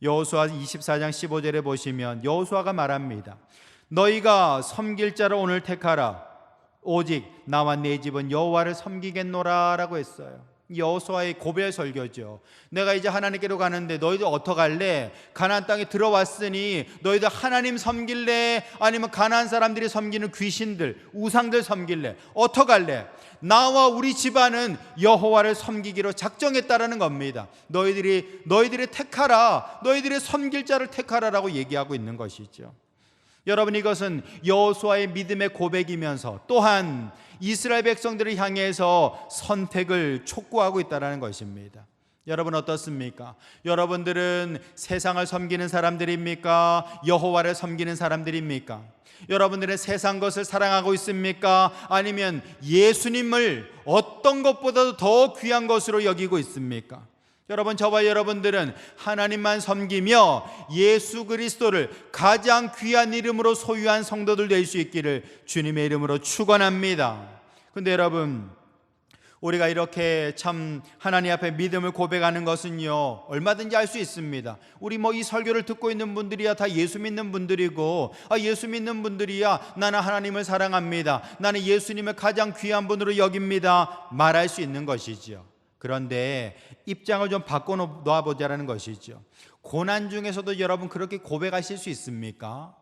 여호수아 24장 15절에 보시면 여호수아가 말합니다. 너희가 섬길 자를 오늘 택하라. 오직 나와 내 집은 여호와를 섬기겠노라 라고 했어요. 여호수아의 고별 설교죠. 내가 이제 하나님께로 가는데 너희들 어떡할래? 가나안 땅에 들어왔으니 너희들 하나님 섬길래? 아니면 가나안 사람들이 섬기는 귀신들, 우상들 섬길래? 어떡할래? 나와 우리 집안은 여호와를 섬기기로 작정했다라는 겁니다. 너희들이 택하라, 너희들의 섬길 자를 택하라라고 얘기하고 있는 것이죠. 여러분, 이것은 여호수아의 믿음의 고백이면서 또한 이스라엘 백성들을 향해서 선택을 촉구하고 있다는 것입니다. 여러분, 어떻습니까? 여러분들은 세상을 섬기는 사람들입니까? 여호와를 섬기는 사람들입니까? 여러분들은 세상 것을 사랑하고 있습니까? 아니면 예수님을 어떤 것보다도 더 귀한 것으로 여기고 있습니까? 여러분, 저와 여러분들은 하나님만 섬기며 예수 그리스도를 가장 귀한 이름으로 소유한 성도들 될 수 있기를 주님의 이름으로 축원합니다. 근데 여러분, 우리가 이렇게 참 하나님 앞에 믿음을 고백하는 것은요, 얼마든지 알 수 있습니다. 우리 이 설교를 듣고 있는 분들이야 다 예수 믿는 분들이고, 예수 믿는 분들이야 나는 하나님을 사랑합니다, 나는 예수님을 가장 귀한 분으로 여깁니다 말할 수 있는 것이죠. 그런데 입장을 좀 바꿔 놓아보자라는 것이죠. 고난 중에서도 여러분 그렇게 고백하실 수 있습니까?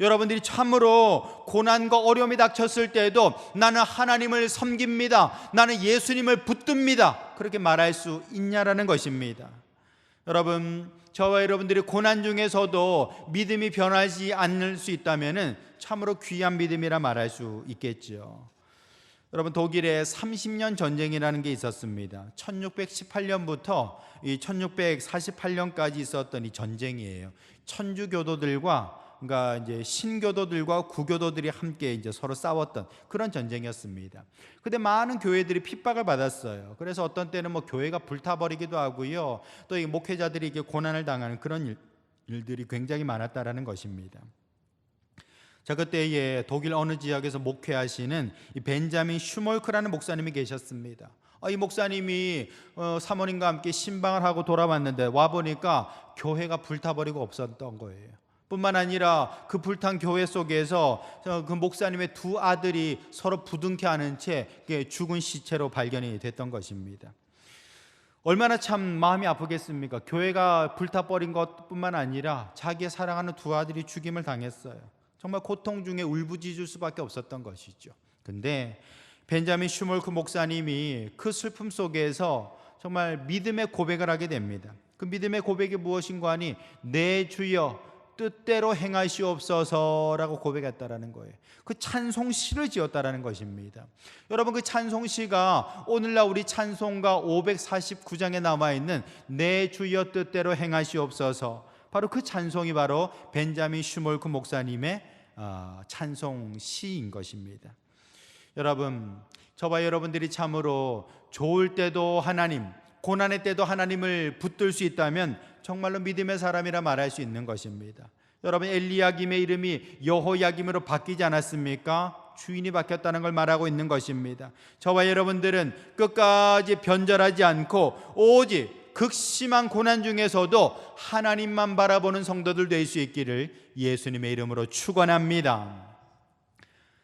여러분들이 참으로 고난과 어려움이 닥쳤을 때에도 나는 하나님을 섬깁니다, 나는 예수님을 붙듭니다, 그렇게 말할 수 있냐라는 것입니다. 여러분, 저와 여러분들이 고난 중에서도 믿음이 변하지 않을 수 있다면 참으로 귀한 믿음이라 말할 수 있겠죠. 여러분, 독일에 30년 전쟁이라는 게 있었습니다. 1618년부터 1648년까지 있었던 이 전쟁이에요. 천주교도들과 그러니까 이제 신교도들과 구교도들이 함께 이제 서로 싸웠던 그런 전쟁이었습니다. 근데 많은 교회들이 핍박을 받았어요. 그래서 어떤 때는 교회가 불타버리기도 하고요, 또 이 목회자들이 이게 고난을 당하는 그런 일들이 굉장히 많았다라는 것입니다. 자, 그때에 독일 어느 지역에서 목회하시는 이 벤자민 슈몰크라는 목사님이 계셨습니다. 이 목사님이 사모님과 함께 신방을 하고 돌아왔는데 와보니까 교회가 불타버리고 없었던 거예요. 뿐만 아니라 그 불탄 교회 속에서 그 목사님의 두 아들이 서로 부둥켜 안은 채 죽은 시체로 발견이 됐던 것입니다. 얼마나 참 마음이 아프겠습니까? 교회가 불타버린 것뿐만 아니라 자기의 사랑하는 두 아들이 죽임을 당했어요. 정말 고통 중에 울부짖을 수밖에 없었던 것이죠. 근데 벤자민 슈몰크 목사님이 그 슬픔 속에서 정말 믿음의 고백을 하게 됩니다. 그 믿음의 고백이 무엇인가 하니 내 주여 뜻대로 행하시옵소서라고 고백했다라는 거예요. 그 찬송시를 지었다라는 것입니다. 여러분, 그 찬송시가 오늘날 우리 찬송가 549장에 남아있는 내 주여 뜻대로 행하시옵소서, 바로 그 찬송이 바로 벤자민 슈몰크 목사님의 찬송시인 것입니다. 여러분, 저와 여러분들이 참으로 좋을 때도 하나님, 고난의 때도 하나님을 붙들 수 있다면 정말로 믿음의 사람이라 말할 수 있는 것입니다. 여러분, 엘리야김의 이름이 여호야김으로 바뀌지 않았습니까? 주인이 바뀌었다는 걸 말하고 있는 것입니다. 저와 여러분들은 끝까지 변절하지 않고 오직 극심한 고난 중에서도 하나님만 바라보는 성도들 될 수 있기를 예수님의 이름으로 축원합니다.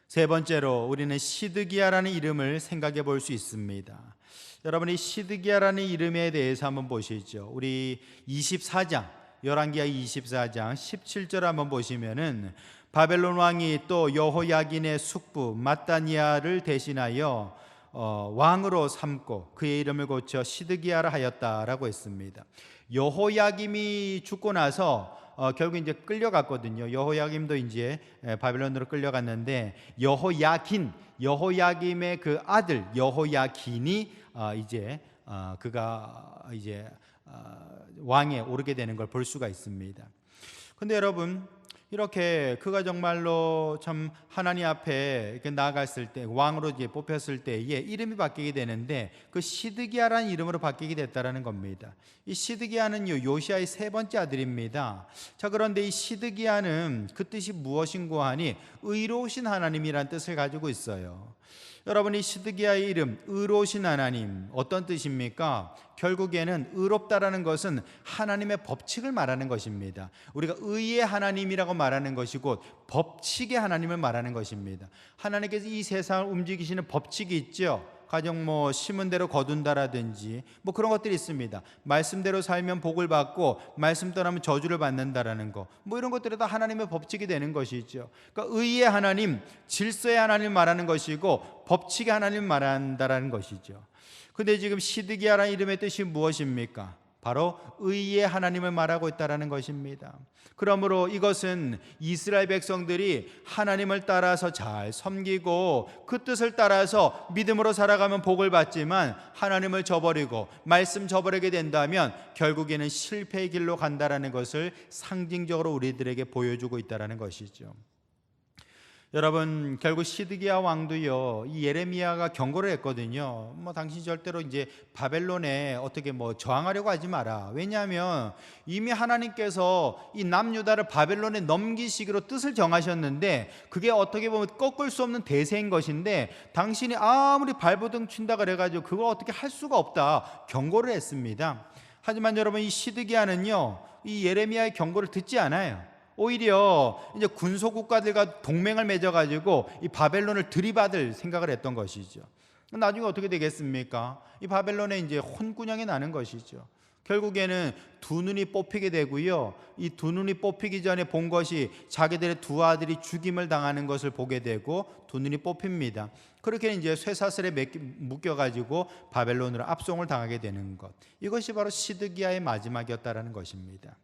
세 번째로 우리는 시드기야라는 이름을 생각해 볼 수 있습니다. 여러분이 시드기야라는 이름에 대해서 한번 보시죠. 우리 24장, 열왕기하 24장 17절 한번 보시면은 바벨론 왕이 또 여호야긴의 숙부 마따니아를 대신하여 왕으로 삼고 그의 이름을 고쳐 시드기야라 하였다라고 했습니다. 여호야김이 죽고 나서 결국 이제 끌려갔거든요. 여호야김도 이제 바벨론으로 끌려갔는데 여호야김의 그 아들 여호야긴이 그가 왕에 오르게 되는 걸 볼 수가 있습니다. 근데 여러분, 이렇게 그가 정말로 참 하나님 앞에 이렇게 나아갔을 때, 왕으로 이제 뽑혔을 때에 이름이 바뀌게 되는데 그 시드기야라는 이름으로 바뀌게 됐다라는 겁니다. 이 시드기야는요, 요시아의 세 번째 아들입니다. 자, 그런데 이 시드기야는 그 뜻이 무엇인고 하니 의로우신 하나님이란 뜻을 가지고 있어요. 여러분, 이 시드기야의 이름 의로우신 하나님, 어떤 뜻입니까? 결국에는 의롭다라는 것은 하나님의 법칙을 말하는 것입니다. 우리가 의의 하나님이라고 말하는 것이고 법칙의 하나님을 말하는 것입니다. 하나님께서 이 세상을 움직이시는 법칙이 있죠. 가령 심은 대로 거둔다라든지 그런 것들이 있습니다. 말씀대로 살면 복을 받고 말씀 떠나면 저주를 받는다라는 거, 이런 것들이 다 하나님의 법칙이 되는 것이죠. 그러니까 의의 하나님, 질서의 하나님 말하는 것이고 법칙의 하나님 말한다라는 것이죠. 근데 지금 시드기야라는 이름의 뜻이 무엇입니까? 바로 의의 하나님을 말하고 있다라는 것입니다. 그러므로 이것은 이스라엘 백성들이 하나님을 따라서 잘 섬기고 그 뜻을 따라서 믿음으로 살아가면 복을 받지만 하나님을 저버리고 말씀 저버리게 된다면 결국에는 실패의 길로 간다라는 것을 상징적으로 우리들에게 보여주고 있다라는 것이죠. 여러분, 결국 시드기야 왕도요, 이 예레미야가 경고를 했거든요. 당신 절대로 이제 바벨론에 어떻게 저항하려고 하지 마라. 왜냐하면 이미 하나님께서 이 남유다를 바벨론에 넘기시기로 뜻을 정하셨는데, 그게 어떻게 보면 꺾을 수 없는 대세인 것인데, 당신이 아무리 발버둥 친다 그래가지고 그걸 어떻게 할 수가 없다 경고를 했습니다. 하지만 여러분, 이 시드기야는요, 이 예레미야의 경고를 듣지 않아요. 오히려 이제 군소국가들과 동맹을 맺어가지고 이 바벨론을 들이받을 생각을 했던 것이죠. 나중에 어떻게 되겠습니까? 이 바벨론에 이제 혼꾸녕이 나는 것이죠. 결국에는 두 눈이 뽑히게 되고요. 이 두 눈이 뽑히기 전에 본 것이 자기들의 두 아들이 죽임을 당하는 것을 보게 되고 두 눈이 뽑힙니다. 그렇게 이제 쇠사슬에 묶여가지고 바벨론으로 압송을 당하게 되는 것. 이것이 바로 시드기야의 마지막이었다라는 것입니다.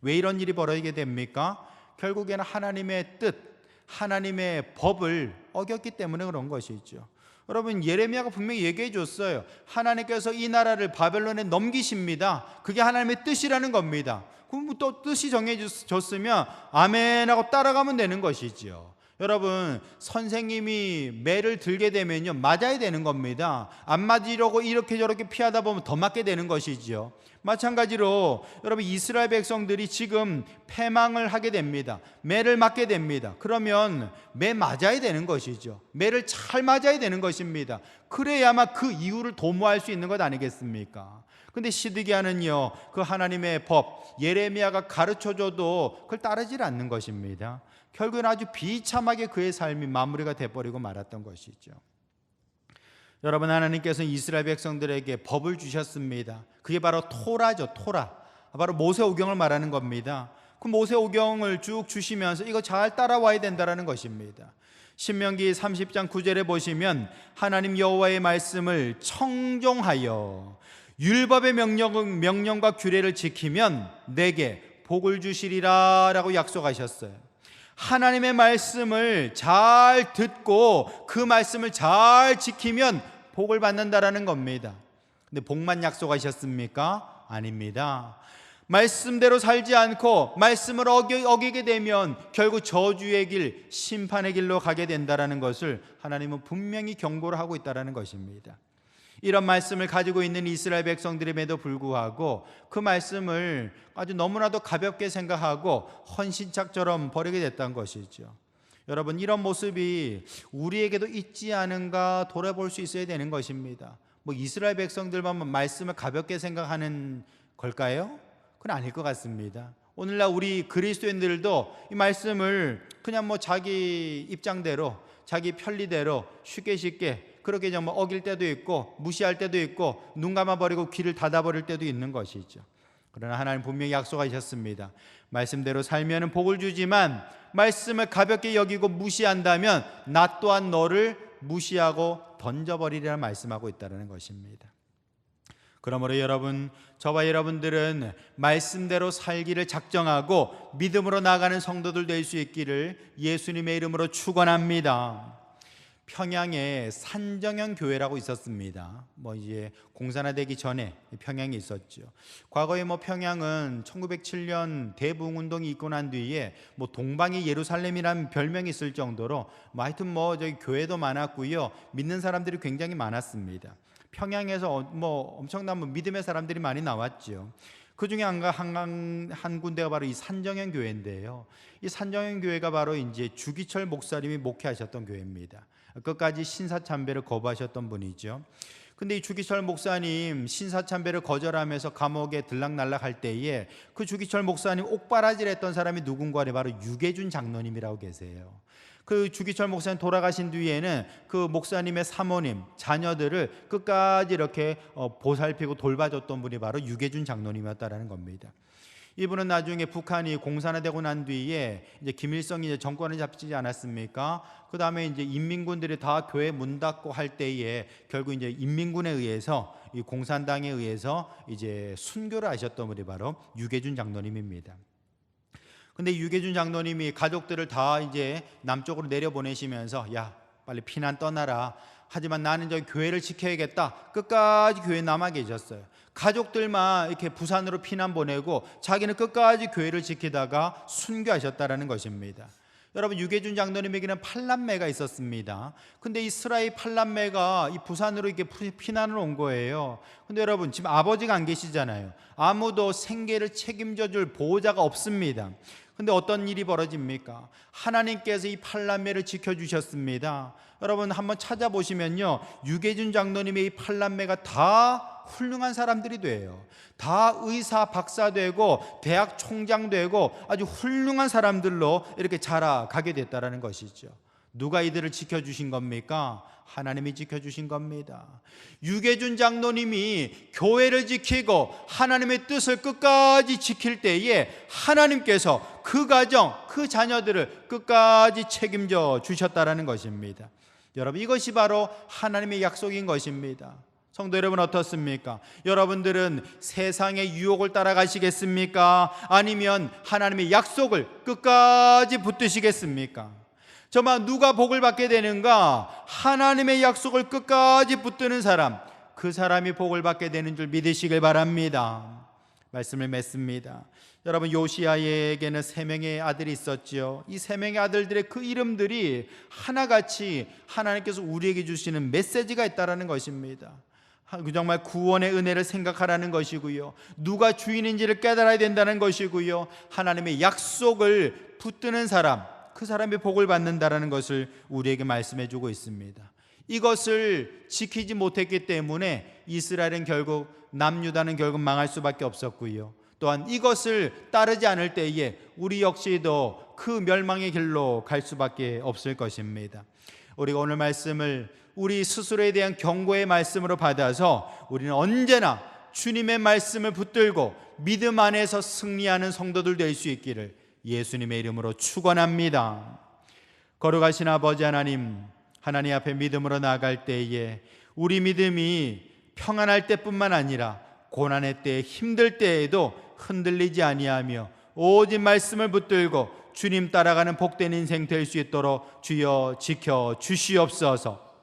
왜 이런 일이 벌어지게 됩니까? 결국에는 하나님의 뜻, 하나님의 법을 어겼기 때문에 그런 것이죠. 여러분, 예레미야가 분명히 얘기해 줬어요. 하나님께서 이 나라를 바벨론에 넘기십니다. 그게 하나님의 뜻이라는 겁니다. 그럼 또 뜻이 정해졌으면 아멘 하고 따라가면 되는 것이죠. 여러분, 선생님이 매를 들게 되면요, 맞아야 되는 겁니다. 안 맞으려고 이렇게 저렇게 피하다 보면 더 맞게 되는 것이죠. 마찬가지로 여러분, 이스라엘 백성들이 지금 패망을 하게 됩니다. 매를 맞게 됩니다. 그러면 매 맞아야 되는 것이죠. 매를 잘 맞아야 되는 것입니다. 그래야만 그 이유를 도모할 수 있는 것 아니겠습니까? 근데 시드기야는요, 그 하나님의 법, 예레미야가 가르쳐줘도 그걸 따르질 않는 것입니다. 결국은 아주 비참하게 그의 삶이 마무리가 돼버리고 말았던 것이죠. 여러분, 하나님께서는 이스라엘 백성들에게 법을 주셨습니다. 그게 바로 토라죠. 토라, 바로 모세오경을 말하는 겁니다. 그 모세오경을 쭉 주시면서 이거 잘 따라와야 된다는 것입니다. 신명기 30장 9절에 보시면 하나님 여호와의 말씀을 청종하여 율법의 명령과 규례를 지키면 내게 복을 주시리라 라고 약속하셨어요. 하나님의 말씀을 잘 듣고 그 말씀을 잘 지키면 복을 받는다라는 겁니다. 근데 복만 약속하셨습니까? 아닙니다. 말씀대로 살지 않고 말씀을 어기게 되면 결국 저주의 길, 심판의 길로 가게 된다라는 것을 하나님은 분명히 경고를 하고 있다라는 것입니다. 이런 말씀을 가지고 있는 이스라엘 백성들임에도 불구하고 그 말씀을 아주 너무나도 가볍게 생각하고 헌신짝처럼 버리게 됐다는 것이죠. 여러분, 이런 모습이 우리에게도 있지 않은가 돌아볼 수 있어야 되는 것입니다. 이스라엘 백성들만 말씀을 가볍게 생각하는 걸까요? 그건 아닐 것 같습니다. 오늘날 우리 그리스도인들도 이 말씀을 그냥 자기 입장대로, 자기 편리대로 쉽게 그렇게 정말 어길 때도 있고 무시할 때도 있고 눈 감아버리고 귀를 닫아버릴 때도 있는 것이죠. 그러나 하나님 분명히 약속하셨습니다. 말씀대로 살면 복을 주지만 말씀을 가볍게 여기고 무시한다면 나 또한 너를 무시하고 던져버리리라 말씀하고 있다는 것입니다. 그러므로 여러분, 저와 여러분들은 말씀대로 살기를 작정하고 믿음으로 나아가는 성도들 될 수 있기를 예수님의 이름으로 축원합니다. 평양에 산정형 교회라고 있었습니다. 이제 공산화 되기 전에 평양이 있었죠. 과거에 평양은 1907년 대부흥운동이 있고 난 뒤에 동방의 예루살렘이라는 별명이 있을 정도로 하여튼 저기 교회도 많았고요, 믿는 사람들이 굉장히 많았습니다. 평양에서 엄청난 믿음의 사람들이 많이 나왔죠. 그 중에 한 군데가 바로 이 산정형 교회인데요. 이 산정형 교회가 바로 이제 주기철 목사님이 목회하셨던 교회입니다. 끝까지 신사참배를 거부하셨던 분이죠. 근데 이 주기철 목사님 신사참배를 거절하면서 감옥에 들락날락할 때에 그 주기철 목사님 옥바라지를 했던 사람이 누군가 바로 유계준 장로님이라고 계세요. 그 주기철 목사님 돌아가신 뒤에는 그 목사님의 사모님, 자녀들을 끝까지 이렇게 보살피고 돌봐줬던 분이 바로 유계준 장로님이었다라는 겁니다. 이분은 나중에 북한이 공산화되고 난 뒤에 이제 김일성이 이제 정권을 잡지 않았습니까? 그 다음에 이제 인민군들이 다 교회 문 닫고 할 때에 결국 이제 인민군에 의해서 이 공산당에 의해서 이제 순교를 하셨던 분이 바로 유계준 장로님입니다. 근데 유계준 장로님이 가족들을 다 이제 남쪽으로 내려보내시면서 야, 빨리 피난 떠나라. 하지만 나는 저기 교회를 지켜야겠다. 끝까지 교회에 남아 계셨어요. 가족들만 이렇게 부산으로 피난 보내고 자기는 끝까지 교회를 지키다가 순교하셨다라는 것입니다. 여러분, 유계준 장로님에게는 8남매가 있었습니다. 근데 이 스라이 8남매가 이 부산으로 이렇게 피난을 온 거예요. 근데 여러분, 지금 아버지가 안 계시잖아요. 아무도 생계를 책임져 줄 보호자가 없습니다. 근데 어떤 일이 벌어집니까? 하나님께서 이 8남매를 지켜주셨습니다. 여러분, 한번 찾아보시면요, 유계준 장로님의 이 8남매가 다 훌륭한 사람들이 돼요. 다 의사, 박사 되고 대학 총장 되고 아주 훌륭한 사람들로 이렇게 자라가게 됐다라는 것이죠. 누가 이들을 지켜주신 겁니까? 하나님이 지켜주신 겁니다. 유계준 장로님이 교회를 지키고 하나님의 뜻을 끝까지 지킬 때에 하나님께서 그 가정, 그 자녀들을 끝까지 책임져 주셨다라는 것입니다. 여러분, 이것이 바로 하나님의 약속인 것입니다. 성도 여러분, 어떻습니까? 여러분들은 세상의 유혹을 따라가시겠습니까? 아니면 하나님의 약속을 끝까지 붙드시겠습니까? 정말 누가 복을 받게 되는가? 하나님의 약속을 끝까지 붙드는 사람, 그 사람이 복을 받게 되는 줄 믿으시길 바랍니다. 말씀을 맺습니다. 여러분, 요시야에게는 3명의 아들이 있었지요. 이 3명의 아들들의 그 이름들이 하나같이 하나님께서 우리에게 주시는 메시지가 있다는 것입니다. 정말 구원의 은혜를 생각하라는 것이고요, 누가 주인인지를 깨달아야 된다는 것이고요, 하나님의 약속을 붙드는 사람, 그 사람이 복을 받는다는 것을 우리에게 말씀해 주고 있습니다. 이것을 지키지 못했기 때문에 이스라엘은 결국, 남유다는 결국 망할 수밖에 없었고요, 또한 이것을 따르지 않을 때에 우리 역시도 그 멸망의 길로 갈 수밖에 없을 것입니다. 우리가 오늘 말씀을 우리 스스로에 대한 경고의 말씀으로 받아서 우리는 언제나 주님의 말씀을 붙들고 믿음 안에서 승리하는 성도들 될 수 있기를 예수님의 이름으로 축원합니다. 거룩하신 아버지 하나님, 하나님 앞에 믿음으로 나아갈 때에 우리 믿음이 평안할 때뿐만 아니라 고난의 때, 힘들 때에도 흔들리지 아니하며 오직 말씀을 붙들고 주님 따라가는 복된 인생 될 수 있도록 주여 지켜 주시옵소서.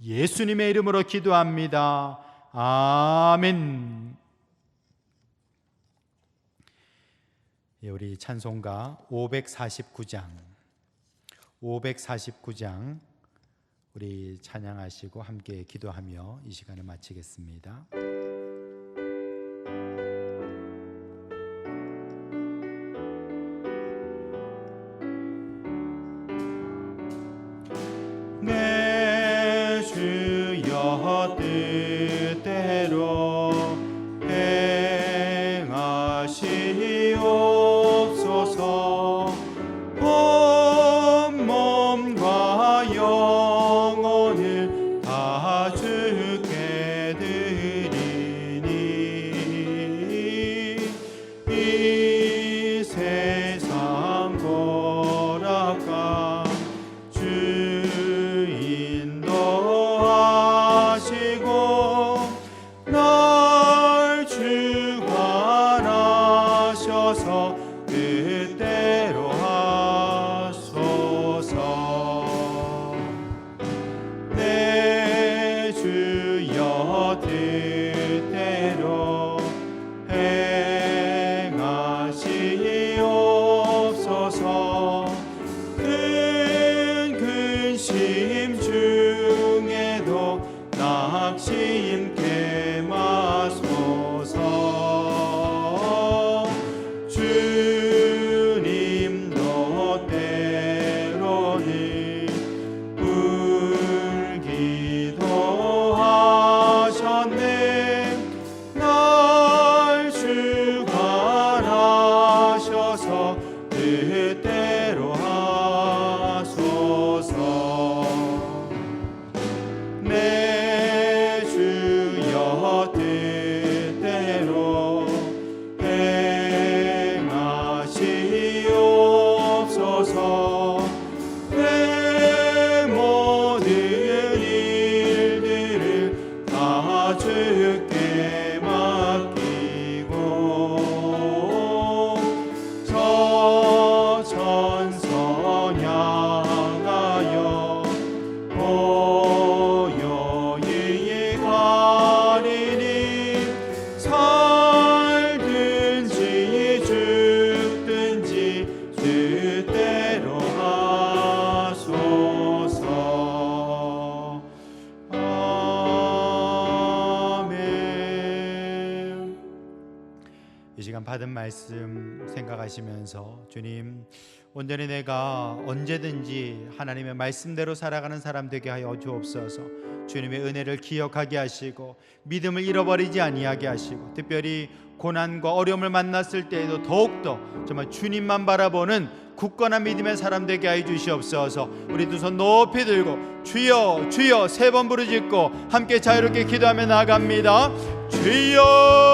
예수님의 이름으로 기도합니다. 아멘. 우리 찬송가 549장 우리 찬양하시고 함께 기도하며 이 시간을 마치겠습니다. 내 주여 뜻대로 행하시옵소서. 온 몸과 영혼을 다 주께 드리니 이 시간 받은 말씀 생각하시면서 주님, 온전히 내가 언제든지 하나님의 말씀대로 살아가는 사람 되게 하여 주옵소서. 주님의 은혜를 기억하게 하시고 믿음을 잃어버리지 아니하게 하시고, 특별히 고난과 어려움을 만났을 때에도 더욱더 정말 주님만 바라보는 굳건한 믿음의 사람 되게 하여 주시옵소서. 우리 두 손 높이 들고 주여 주여 3번 부르짖고 함께 자유롭게 기도하며 나아갑니다. 주여